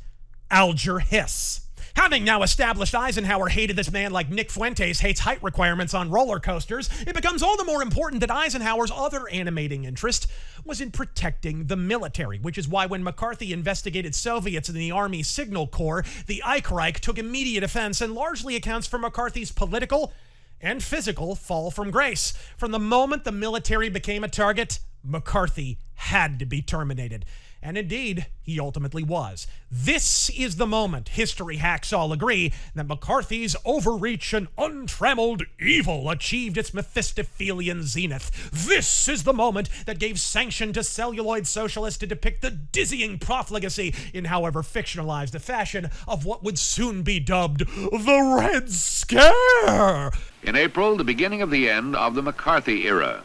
Alger Hiss. Having now established Eisenhower hated this man like Nick Fuentes hates height requirements on roller coasters, it becomes all the more important that Eisenhower's other animating interest was in protecting the military, which is why when McCarthy investigated Soviets in the Army Signal Corps, the Eichreich took immediate offense and largely accounts for McCarthy's political and physical fall from grace. From the moment the military became a target, McCarthy had to be terminated. And indeed, he ultimately was. This is the moment, history hacks all agree, that McCarthy's overreach and untrammeled evil achieved its Mephistophelian zenith. This is the moment that gave sanction to celluloid socialists to depict the dizzying profligacy, in however fictionalized a fashion, of what would soon be dubbed the Red Scare. In April, the beginning of the end of the McCarthy era.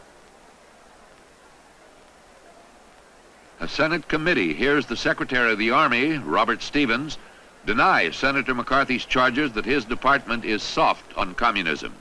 A Senate committee hears the Secretary of the Army, Robert Stevens, deny Senator McCarthy's charges that his department is soft on communism.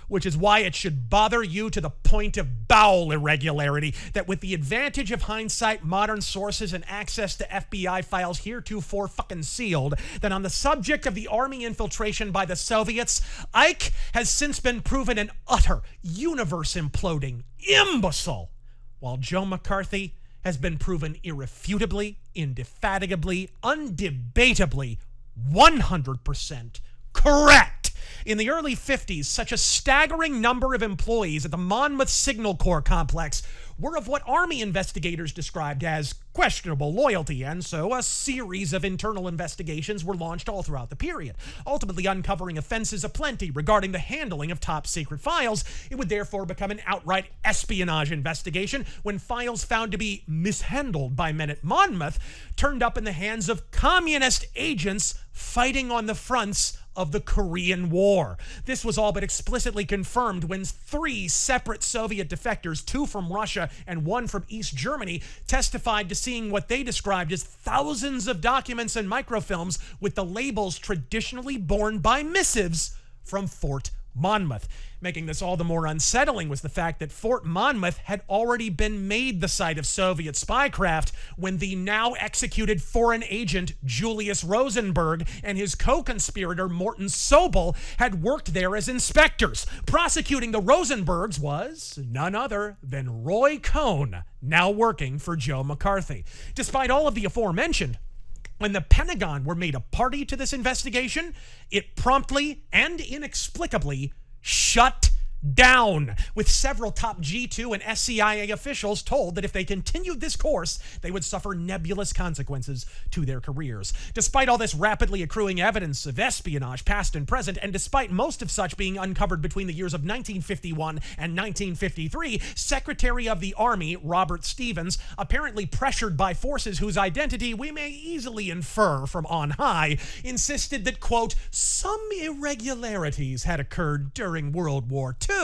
Which is why it should bother you to the point of bowel irregularity that with the advantage of hindsight, modern sources, and access to FBI files heretofore fucking sealed, that on the subject of the Army infiltration by the Soviets, Ike has since been proven an utter, universe-imploding imbecile, while Joe McCarthy has been proven irrefutably, indefatigably, undebatably, 100% correct. In the early 50s, such a staggering number of employees at the Monmouth Signal Corps complex were of what Army investigators described as questionable loyalty, and so a series of internal investigations were launched all throughout the period, ultimately uncovering offenses aplenty regarding the handling of top-secret files. It would therefore become an outright espionage investigation when files found to be mishandled by men at Monmouth turned up in the hands of communist agents fighting on the fronts of the Korean War. This was all but explicitly confirmed when 3 separate Soviet defectors, 2 from Russia and 1 from East Germany, testified to seeing what they described as thousands of documents and microfilms with the labels traditionally borne by missives from Fort Monmouth. Making this all the more unsettling was the fact that Fort Monmouth had already been made the site of Soviet spycraft when the now executed foreign agent Julius Rosenberg and his co-conspirator Morton Sobel had worked there as inspectors. Prosecuting the Rosenbergs was none other than Roy Cohn, now working for Joe McCarthy. Despite all of the aforementioned, when the Pentagon were made a party to this investigation, it promptly and inexplicably shut down, with several top G2 and SCIA officials told that if they continued this course, they would suffer nebulous consequences to their careers. Despite all this rapidly accruing evidence of espionage, past and present, and despite most of such being uncovered between the years of 1951 and 1953, Secretary of the Army Robert Stevens, apparently pressured by forces whose identity we may easily infer from on high, insisted that, quote, some irregularities had occurred during World War II,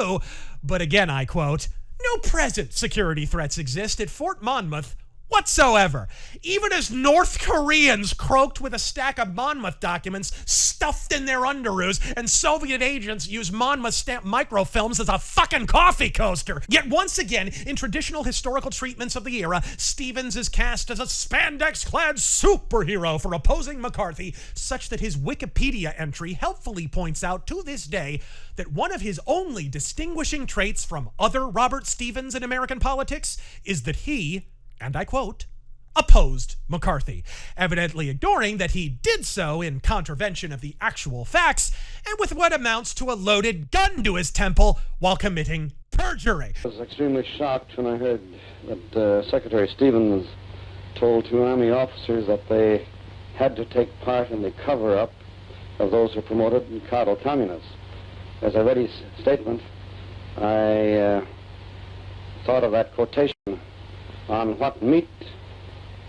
but again, I quote, no present security threats exist at Fort Monmouth whatsoever. Even as North Koreans croaked with a stack of Monmouth documents stuffed in their underoos, and Soviet agents used Monmouth stamp microfilms as a fucking coffee coaster. Yet once again, in traditional historical treatments of the era, Stevens is cast as a spandex-clad superhero for opposing McCarthy, such that his Wikipedia entry helpfully points out to this day that one of his only distinguishing traits from other Robert Stevens in American politics is that he, and I quote, opposed McCarthy, evidently ignoring that he did so in contravention of the actual facts and with what amounts to a loaded gun to his temple while committing perjury. I was extremely shocked when I heard that Secretary Stevens told 2 Army officers that they had to take part in the cover-up of those who promoted and coddled communists. As I read his statement, I thought of that quotation, on what meat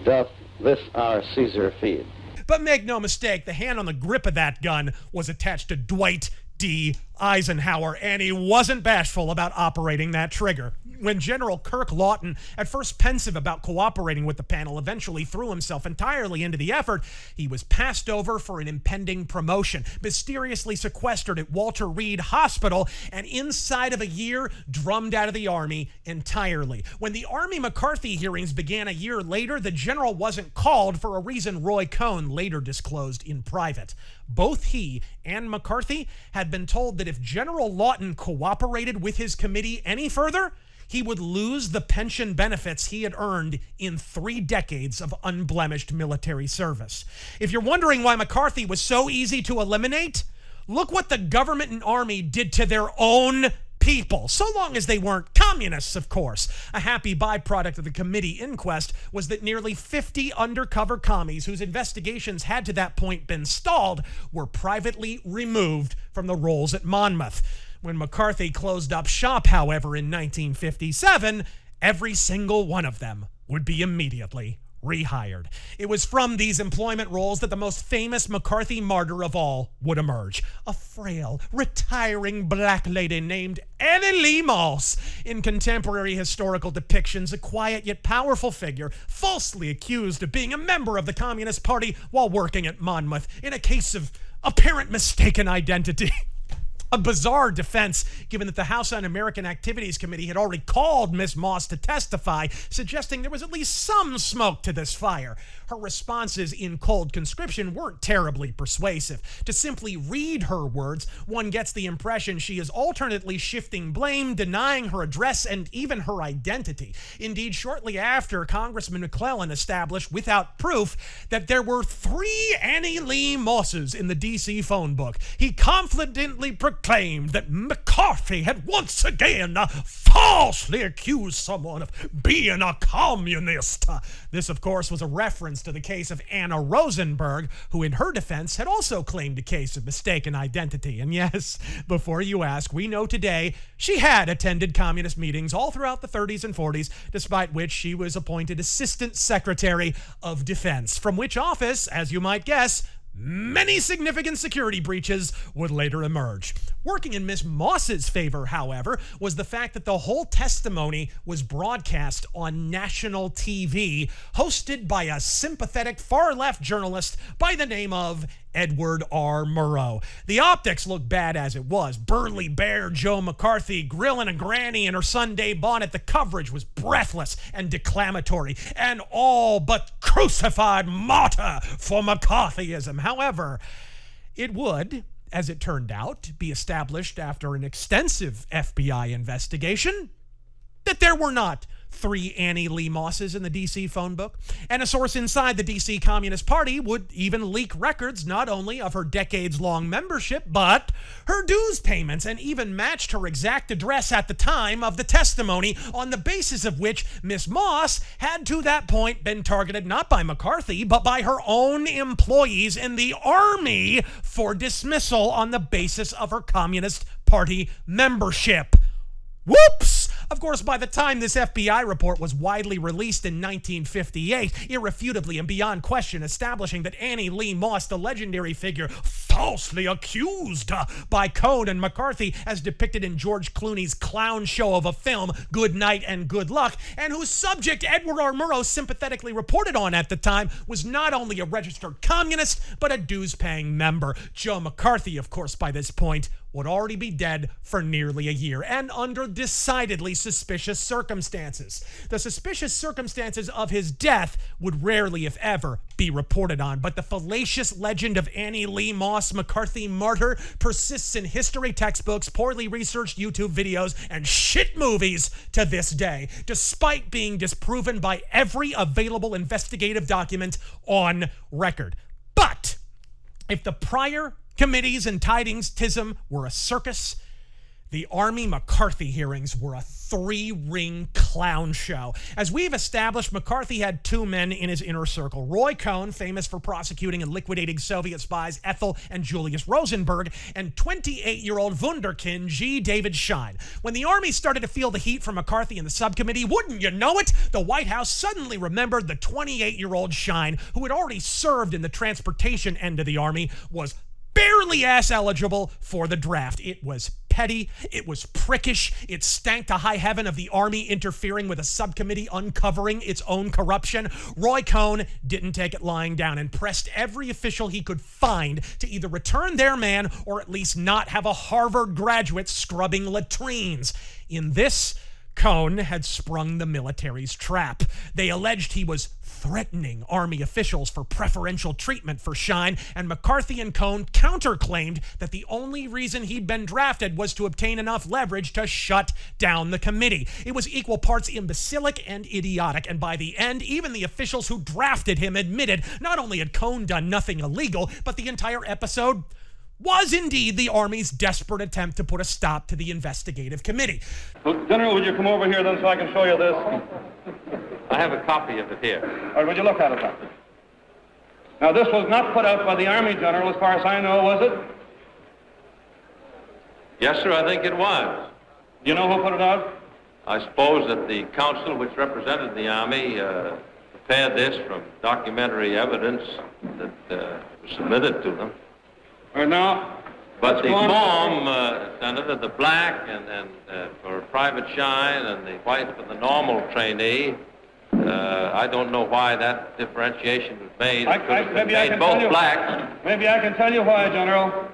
doth this our Caesar feed? But make no mistake, the hand on the grip of that gun was attached to Dwight D. Eisenhower, and he wasn't bashful about operating that trigger. When General Kirk Lawton, at first pensive about cooperating with the panel, eventually threw himself entirely into the effort, he was passed over for an impending promotion, mysteriously sequestered at Walter Reed Hospital, and inside of a year, drummed out of the Army entirely. When the Army McCarthy hearings began a year later, the general wasn't called for a reason Roy Cohn later disclosed in private. Both he and McCarthy had been told that if General Lawton cooperated with his committee any further, he would lose the pension benefits he had earned in 3 decades of unblemished military service. If you're wondering why McCarthy was so easy to eliminate, look what the government and Army did to their own people, so long as they weren't communists, of course. A happy byproduct of the committee inquest was that nearly 50 undercover commies whose investigations had to that point been stalled were privately removed from the rolls at Monmouth. When McCarthy closed up shop, however, in 1957, every single one of them would be immediately rehired. It was from these employment roles that the most famous McCarthy martyr of all would emerge. A frail, retiring black lady named Annie Lee Moss. In contemporary historical depictions, a quiet yet powerful figure, falsely accused of being a member of the Communist Party while working at Monmouth in a case of apparent mistaken identity. A bizarre defense, given that the House Un-American Activities Committee had already called Miss Moss to testify, suggesting there was at least some smoke to this fire. Her responses in cold conscription weren't terribly persuasive. To simply read her words, one gets the impression she is alternately shifting blame, denying her address, and even her identity. Indeed, shortly after, Congressman McClellan established, without proof, that there were 3 Annie Lee Mosses in the D.C. phone book. He confidently proclaimed that McCarthy had once again falsely accused someone of being a communist. This, of course, was a reference to the case of Anna Rosenberg, who in her defense had also claimed a case of mistaken identity. And yes, before you ask, we know today she had attended communist meetings all throughout the 30s and 40s, despite which she was appointed Assistant Secretary of Defense, from which office, as you might guess, many significant security breaches would later emerge. Working in Miss Moss's favor, however, was the fact that the whole testimony was broadcast on national TV, hosted by a sympathetic far-left journalist by the name of Edward R. Murrow. The optics looked bad as it was. Burly bear Joe McCarthy grilling a granny in her Sunday bonnet. The coverage was breathless and declamatory, and all but crucified martyr for McCarthyism. However, it would, as it turned out, be established after an extensive FBI investigation that there were not 3 Annie Lee Mosses in the D.C. phone book, and a source inside the D.C. Communist Party would even leak records not only of her decades-long membership, but her dues payments, and even matched her exact address at the time of the testimony, on the basis of which Miss Moss had to that point been targeted not by McCarthy, but by her own employees in the Army for dismissal on the basis of her Communist Party membership. Whoops! Of course, by the time this FBI report was widely released in 1958, irrefutably and beyond question establishing that Annie Lee Moss, the legendary figure falsely accused by Cohn and McCarthy as depicted in George Clooney's clown show of a film, Good Night and Good Luck, and whose subject Edward R. Murrow sympathetically reported on at the time, was not only a registered communist, but a dues-paying member. Joe McCarthy, of course, by this point, would already be dead for nearly a year, and under decidedly suspicious circumstances. The suspicious circumstances of his death would rarely, if ever, be reported on, but the fallacious legend of Annie Lee Moss, McCarthy martyr, persists in history textbooks, poorly researched YouTube videos, and shit movies to this day, despite being disproven by every available investigative document on record. But if the prior committees and tidings-tism were a circus, the Army McCarthy hearings were a 3-ring clown show. As we've established, McCarthy had 2 men in his inner circle. Roy Cohn, famous for prosecuting and liquidating Soviet spies Ethel and Julius Rosenberg, and 28-year-old wunderkind G. David Schein. When the Army started to feel the heat from McCarthy and the subcommittee, wouldn't you know it, the White House suddenly remembered the 28-year-old Schein, who had already served in the transportation end of the Army, was barely ass eligible for the draft. It was petty, it was prickish, it stank to high heaven of the Army interfering with a subcommittee uncovering its own corruption. Roy Cohn didn't take it lying down and pressed every official he could find to either return their man or at least not have a Harvard graduate scrubbing latrines. In this, Cohn had sprung the military's trap. They alleged he was threatening Army officials for preferential treatment for Schein, and McCarthy and Cohn counterclaimed that the only reason he'd been drafted was to obtain enough leverage to shut down the committee. It was equal parts imbecilic and idiotic, and by the end, even the officials who drafted him admitted not only had Cohn done nothing illegal, but the entire episode was indeed the Army's desperate attempt to put a stop to the investigative committee. Well, General, would you come over here then so I can show you this? I have a copy of it here. All right, would you look at it then? Now, this was not put out by the Army General, as far as I know, was it? Yes, sir, I think it was. Do you know who put it out? I suppose that the council which represented the Army prepared this from documentary evidence that was submitted to them. Right now, but the form, Senator, the black and for Private Shine and the white for the normal trainee, I don't know why that differentiation was made. Maybe I can both blacks. Maybe I can tell you why, General.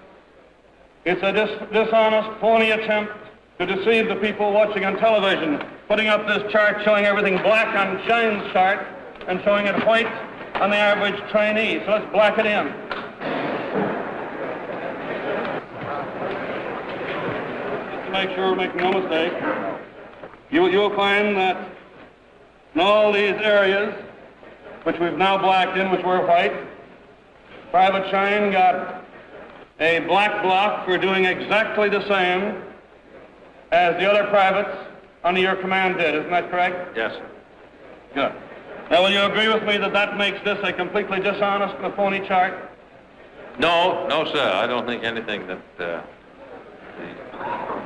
It's a dishonest, phony attempt to deceive the people watching on television, putting up this chart showing everything black on Shine's chart and showing it white on the average trainee. So let's black it in. Just to make sure we're making no mistake, you'll find that in all these areas, which we've now blacked in, which were white, Private Shine got a black block for doing exactly the same as the other privates under your command did. Isn't that correct? Yes, sir. Good. Now, will you agree with me that that makes this a completely dishonest and a phony chart? No, sir. I don't think anything that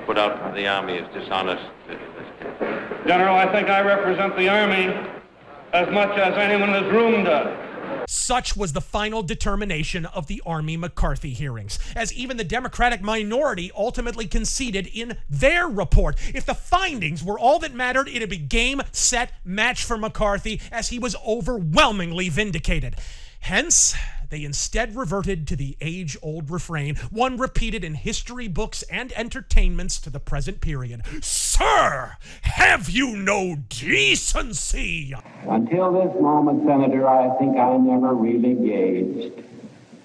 put out from the Army is dishonest in this case. General, I think I represent the Army as much as anyone in this room does. Such was the final determination of the Army McCarthy hearings, as even the Democratic minority ultimately conceded in their report. If the findings were all that mattered, it'd be game, set, match for McCarthy, as he was overwhelmingly vindicated. Hence, they instead reverted to the age-old refrain, one repeated in history books and entertainments to the present period. Sir, have you no decency? Until this moment, Senator, I think I never really gauged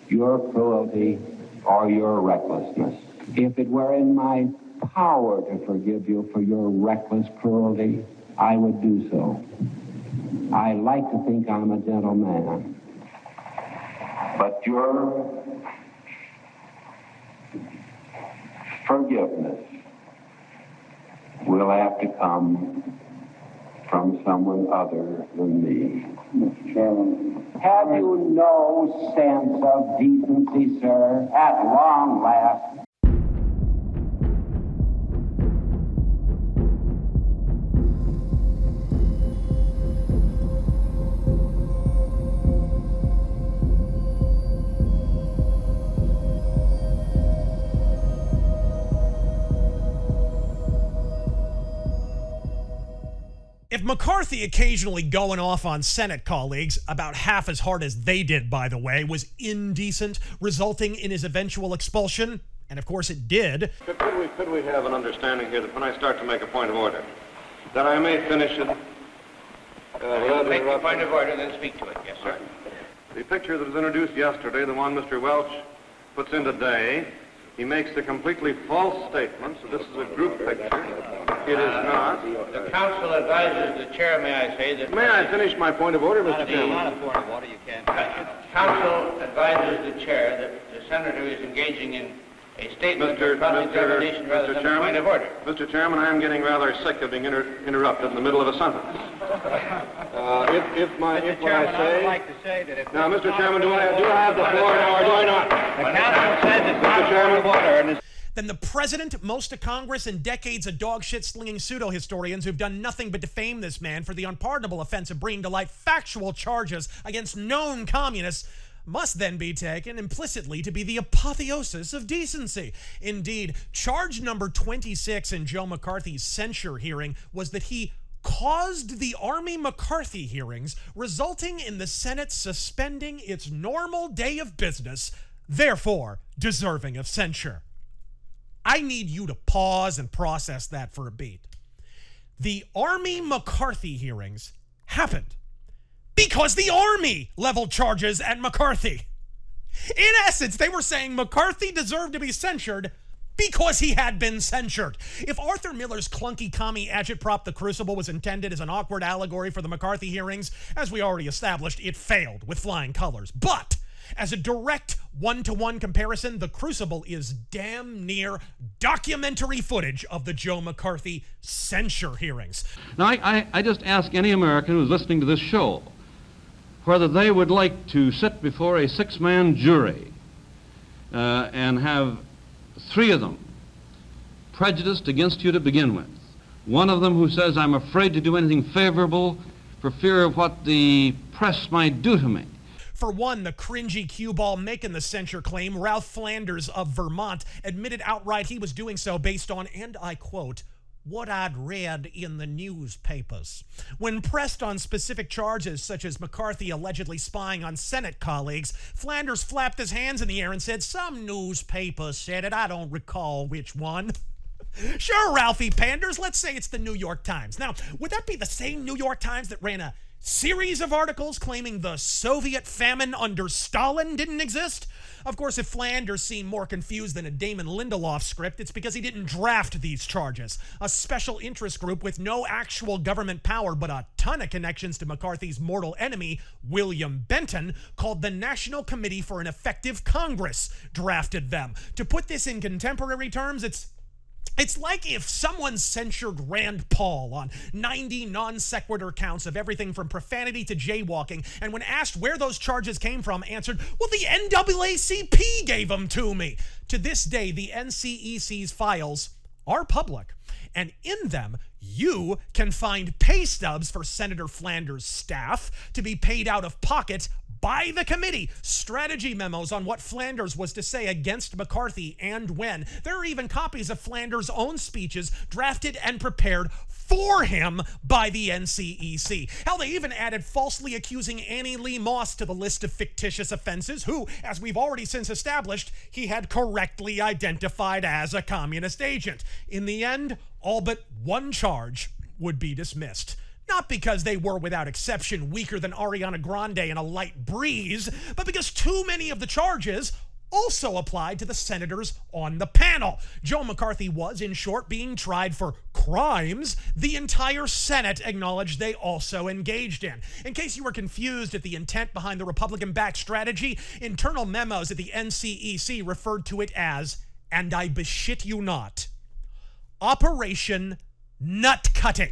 your cruelty or your recklessness. If it were in my power to forgive you for your reckless cruelty, I would do so. I like to think I'm a gentleman. But your forgiveness will have to come from someone other than me. Mr. Chairman. Have you no sense of decency, sir, at long last? If McCarthy occasionally going off on Senate colleagues, about half as hard as they did, by the way, was indecent, resulting in his eventual expulsion, and of course it did. Could we have an understanding here that when I start to make a point of order, that I may finish it without Make the point of order, then speak to it. Yes, sir. The picture that was introduced yesterday, the one Mr. Welch puts in today, he makes a completely false statement, so this is a group picture. It is not. The council advises the chair, may I say, that... May I finish my point of order, Mr. Chairman? Not a point of order, you can't touch it. Council advises the chair that the senator is engaging in a statement of cross-examination rather than a point of order. Mr. Chairman, I am getting rather sick of being interrupted in the middle of a sentence. If what I say... I would like to say that if... Now, Mr. Chairman, do I have the floor now or do I not? The council says it's not a point of order. Then the president, most of Congress, and decades of dog-shit-slinging pseudo-historians who've done nothing but defame this man for the unpardonable offense of bringing to light factual charges against known communists must then be taken implicitly to be the apotheosis of decency. Indeed, charge number 26 in Joe McCarthy's censure hearing was that he caused the Army McCarthy hearings, resulting in the Senate suspending its normal day of business, therefore deserving of censure. I need you to pause and process that for a beat. The Army McCarthy hearings happened because the Army leveled charges at McCarthy. In essence, they were saying McCarthy deserved to be censured because he had been censured. If Arthur Miller's clunky commie agitprop The Crucible was intended as an awkward allegory for the McCarthy hearings, as we already established, it failed with flying colors. But as a direct one-to-one comparison, The Crucible is damn near documentary footage of the Joe McCarthy censure hearings. Now, I just ask any American who's listening to this show whether they would like to sit before a six-man jury and have three of them prejudiced against you to begin with. One of them who says, I'm afraid to do anything favorable for fear of what the press might do to me. For one, the cringy cue ball making the censure claim, Ralph Flanders of Vermont, admitted outright he was doing so based on, and I quote, what I'd read in the newspapers. When pressed on specific charges, such as McCarthy allegedly spying on Senate colleagues, Flanders flapped his hands in the air and said, some newspaper said it, I don't recall which one. Sure, Ralphie panders, let's say it's the New York Times. Now, would that be the same New York Times that ran a series of articles claiming the Soviet famine under Stalin didn't exist? Of course, if Flanders seemed more confused than a Damon Lindelof script, it's because he didn't draft these charges. A special interest group with no actual government power but a ton of connections to McCarthy's mortal enemy, William Benton, called the National Committee for an Effective Congress, drafted them. To put this in contemporary terms, it's like if someone censured Rand Paul on 90 non-sequitur counts of everything from profanity to jaywalking, and when asked where those charges came from, answered, well, the NAACP gave them to me. To this day, the NCEC's files are public, and in them, you can find pay stubs for Senator Flanders' staff to be paid out of pocket by the committee, strategy memos on what Flanders was to say against McCarthy and when. There are even copies of Flanders' own speeches drafted and prepared for him by the NCEC. Hell, they even added falsely accusing Annie Lee Moss to the list of fictitious offenses, who, as we've already since established, he had correctly identified as a communist agent. In the end, all but one charge would be dismissed. Not because they were, without exception, weaker than Ariana Grande in a light breeze, but because too many of the charges also applied to the senators on the panel. Joe McCarthy was, in short, being tried for crimes the entire Senate acknowledged they also engaged in. In case you were confused at the intent behind the Republican-backed strategy, internal memos at the NCEC referred to it as, and I beshit you not, Operation Nut Cutting.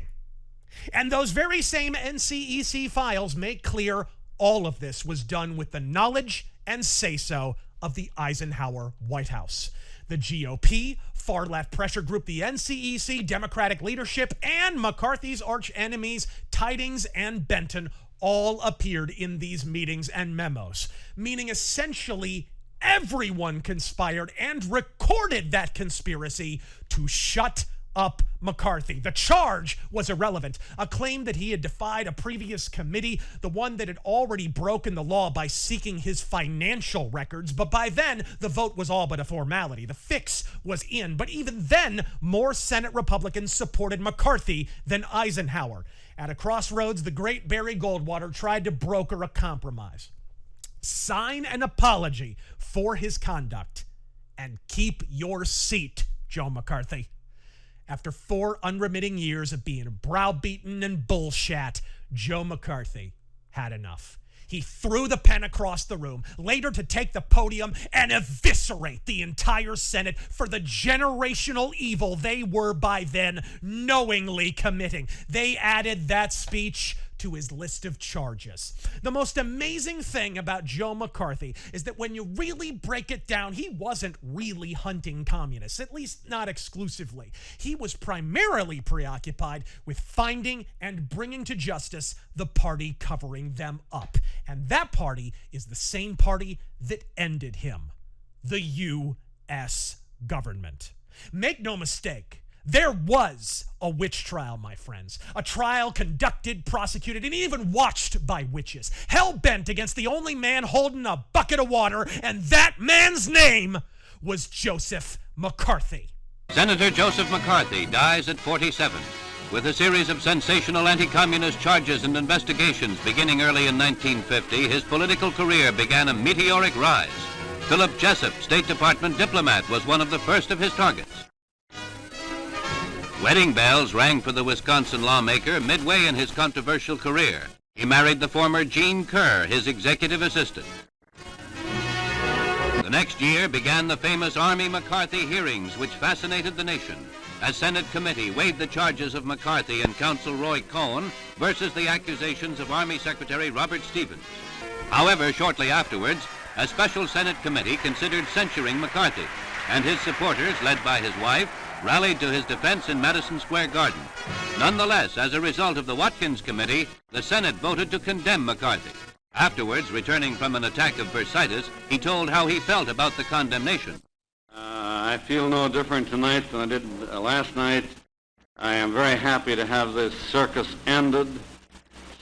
And those very same NCEC files make clear all of this was done with the knowledge and say-so of the Eisenhower White House. The GOP, far-left pressure group, the NCEC, Democratic leadership, and McCarthy's arch-enemies, Tidings and Benton, all appeared in these meetings and memos, meaning essentially everyone conspired and recorded that conspiracy to shut up McCarthy. The charge was irrelevant, a claim that he had defied a previous committee, the one that had already broken the law by seeking his financial records, but by then, the vote was all but a formality. The fix was in, but even then, more Senate Republicans supported McCarthy than Eisenhower. At a crossroads, the great Barry Goldwater tried to broker a compromise. Sign an apology for his conduct and keep your seat, Joe McCarthy. After 4 unremitting years of being browbeaten and bullshat, Joe McCarthy had enough. He threw the pen across the room, later to take the podium and eviscerate the entire Senate for the generational evil they were by then knowingly committing. They added that speech to his list of charges. The most amazing thing about Joe McCarthy is that when you really break it down, he wasn't really hunting communists, at least not exclusively. He was primarily preoccupied with finding and bringing to justice the party covering them up. And that party is the same party that ended him, the U.S. government. Make no mistake, there was a witch trial, my friends. A trial conducted, prosecuted, and even watched by witches. Hell-bent against the only man holding a bucket of water, and that man's name was Joseph McCarthy. Senator Joseph McCarthy dies at 47. With a series of sensational anti-communist charges and investigations beginning early in 1950, his political career began a meteoric rise. Philip Jessup, State Department diplomat, was one of the first of his targets. Wedding bells rang for the Wisconsin lawmaker midway in his controversial career. He married the former Jean Kerr, his executive assistant. The next year began the famous Army McCarthy hearings, which fascinated the nation. A Senate committee weighed the charges of McCarthy and Counsel Roy Cohn versus the accusations of Army Secretary Robert Stevens. However, shortly afterwards, a special Senate committee considered censuring McCarthy, and his supporters, led by his wife, rallied to his defense in Madison Square Garden. Nonetheless, as a result of the Watkins Committee, the Senate voted to condemn McCarthy. Afterwards, returning from an attack of bursitis, he told how he felt about the condemnation. I feel no different tonight than I did last night. I am very happy to have this circus ended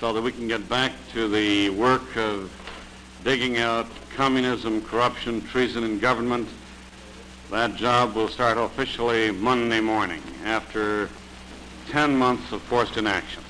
so that we can get back to the work of digging out communism, corruption, treason in government. That job will start officially Monday morning after 10 months of forced inaction.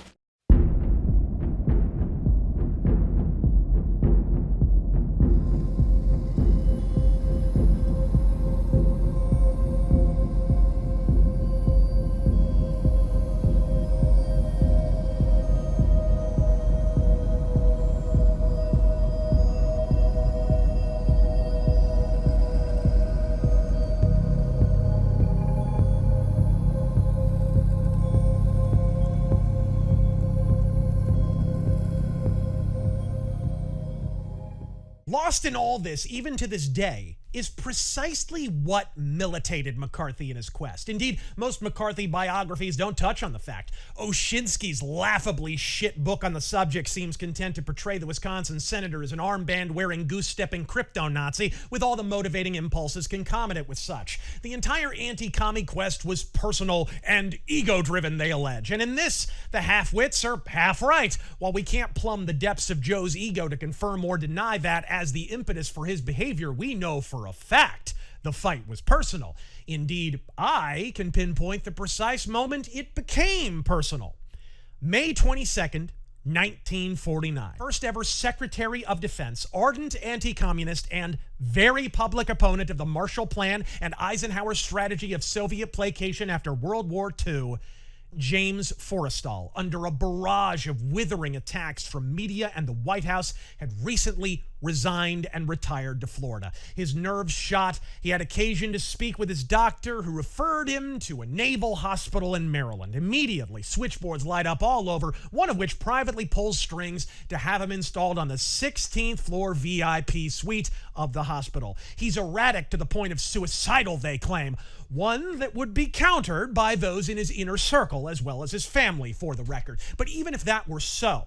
Lost in all this, even to this day, is precisely what militated McCarthy in his quest. Indeed, most McCarthy biographies don't touch on the fact. Oshinsky's laughably shit book on the subject seems content to portray the Wisconsin senator as an armband-wearing, goose-stepping crypto-Nazi with all the motivating impulses concomitant with such. The entire anti-commie quest was personal and ego-driven, they allege. And in this, the half-wits are half right. While we can't plumb the depths of Joe's ego to confirm or deny that as the impetus for his behavior, we know for a fact the fight was personal. Indeed, I can pinpoint the precise moment it became personal. May 22nd, 1949. First ever Secretary of Defense, ardent anti-communist, and very public opponent of the Marshall Plan and Eisenhower's strategy of Soviet placation after World War II, James Forrestal, under a barrage of withering attacks from media and the White House, had recently resigned and retired to Florida. His nerves shot. He had occasion to speak with his doctor, who referred him to a naval hospital in Maryland. Immediately, switchboards light up all over, one of which privately pulls strings to have him installed on the 16th floor VIP suite of the hospital. He's erratic to the point of suicidal, they claim. One that would be countered by those in his inner circle, as well as his family, for the record. But even if that were so,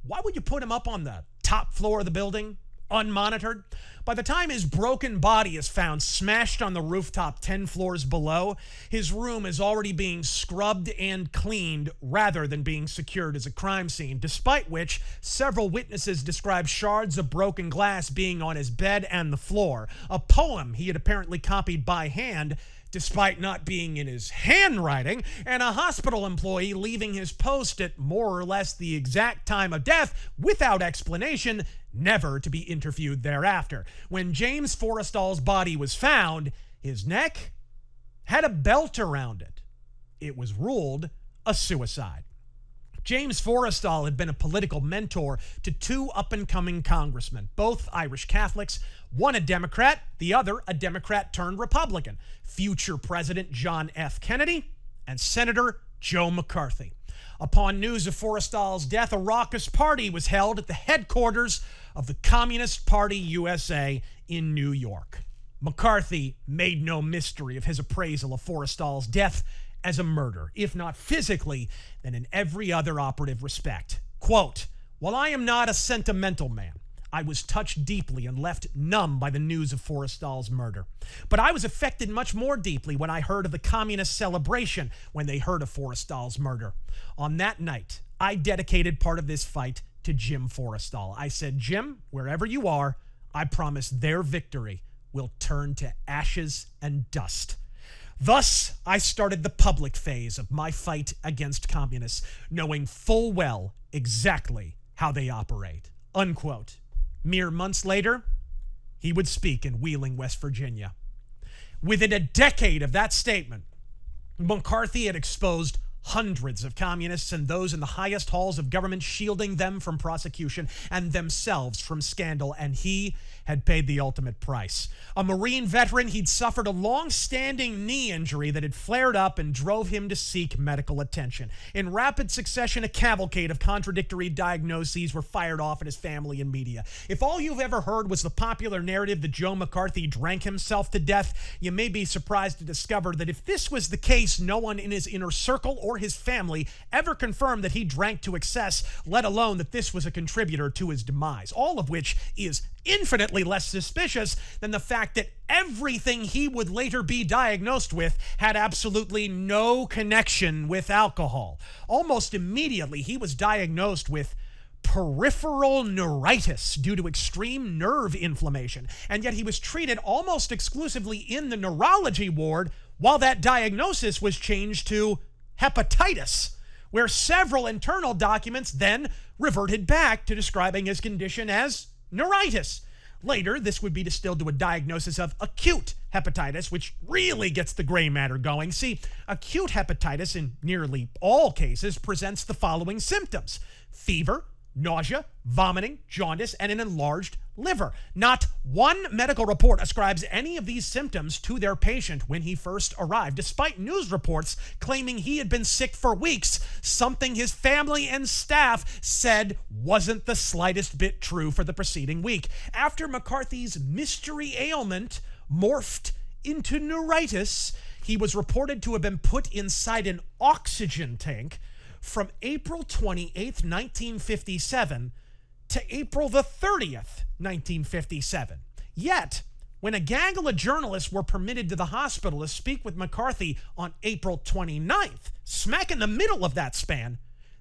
why would you put him up on the top floor of the building, unmonitored? By the time his broken body is found smashed on the rooftop 10 floors below, his room is already being scrubbed and cleaned rather than being secured as a crime scene, despite which several witnesses describe shards of broken glass being on his bed and the floor, a poem he had apparently copied by hand despite not being in his handwriting, and a hospital employee leaving his post at more or less the exact time of death without explanation, never to be interviewed thereafter. When James Forrestal's body was found, his neck had a belt around it. It was ruled a suicide. James Forrestal had been a political mentor to two up-and-coming congressmen, both Irish Catholics, one a Democrat, the other a Democrat-turned-Republican, future President John F. Kennedy and Senator Joe McCarthy. Upon news of Forrestal's death, a raucous party was held at the headquarters of the Communist Party USA in New York. McCarthy made no mystery of his appraisal of Forrestal's death as a murder, if not physically, then in every other operative respect. Quote, "While I am not a sentimental man, I was touched deeply and left numb by the news of Forrestal's murder. But I was affected much more deeply when I heard of the communist celebration when they heard of Forrestal's murder. On that night, I dedicated part of this fight to Jim Forrestal. I said, Jim, wherever you are, I promise their victory will turn to ashes and dust. Thus, I started the public phase of my fight against communists, knowing full well exactly how they operate." Unquote. Mere months later, he would speak in Wheeling, West Virginia. Within a decade of that statement, McCarthy had exposed hundreds of communists and those in the highest halls of government shielding them from prosecution and themselves from scandal, and he had paid the ultimate price. A Marine veteran, he'd suffered a long-standing knee injury that had flared up and drove him to seek medical attention. In rapid succession, a cavalcade of contradictory diagnoses were fired off at his family and media. If all you've ever heard was the popular narrative that Joe McCarthy drank himself to death, you may be surprised to discover that if this was the case, no one in his inner circle or his family ever confirmed that he drank to excess, let alone that this was a contributor to his demise, all of which is infinitely less suspicious than the fact that everything he would later be diagnosed with had absolutely no connection with alcohol. Almost immediately, he was diagnosed with peripheral neuritis due to extreme nerve inflammation, and yet he was treated almost exclusively in the neurology ward while that diagnosis was changed to hepatitis, where several internal documents then reverted back to describing his condition as neuritis. Later, this would be distilled to a diagnosis of acute hepatitis, which really gets the gray matter going. See, acute hepatitis in nearly all cases presents the following symptoms: fever, nausea, vomiting, jaundice, and an enlarged liver. Not one medical report ascribes any of these symptoms to their patient when he first arrived, despite news reports claiming he had been sick for weeks, something his family and staff said wasn't the slightest bit true for the preceding week. After McCarthy's mystery ailment morphed into neuritis, he was reported to have been put inside an oxygen tank from April 28th, 1957 to April the 30th, 1957. Yet, when a gaggle of journalists were permitted to the hospital to speak with McCarthy on April 29th, smack in the middle of that span,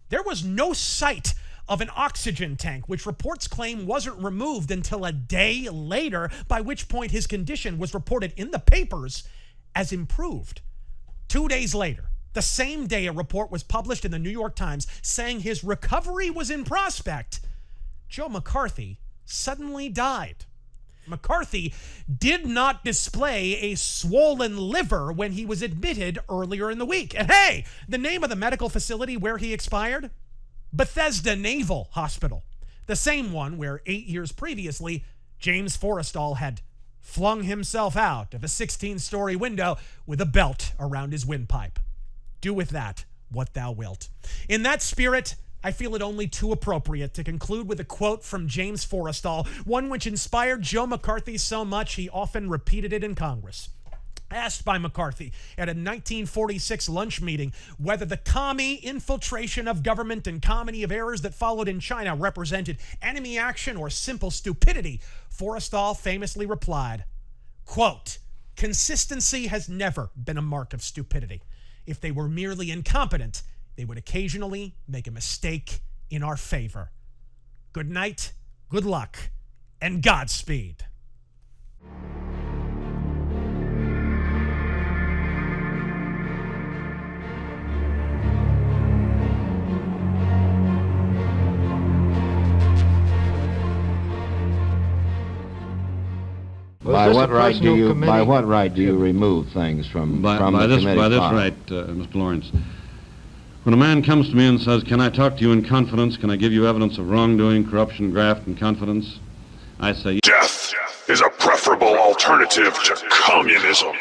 there was no sight of an oxygen tank, which reports claim wasn't removed until a day later, by which point his condition was reported in the papers as improved. 2 days later, the same day, a report was published in the New York Times saying his recovery was in prospect. Joe McCarthy suddenly died. McCarthy did not display a swollen liver when he was admitted earlier in the week. And hey, the name of the medical facility where he expired? Bethesda Naval Hospital, the same one where 8 years previously, James Forrestal had flung himself out of a 16-story window with a belt around his windpipe. Do with that what thou wilt. In that spirit, I feel it only too appropriate to conclude with a quote from James Forrestal, one which inspired Joe McCarthy so much he often repeated it in Congress. Asked by McCarthy at a 1946 lunch meeting whether the commie infiltration of government and comedy of errors that followed in China represented enemy action or simple stupidity, Forrestal famously replied, quote, "Consistency has never been a mark of stupidity. If they were merely incompetent, they would occasionally make a mistake in our favor. Good night, good luck, and Godspeed." By what right do you remove things from the committee by this file? right, Mr. Lawrence. When a man comes to me and says, "Can I talk to you in confidence? Can I give you evidence of wrongdoing, corruption, graft, and confidence?" I say, "Death is a preferable alternative to communism."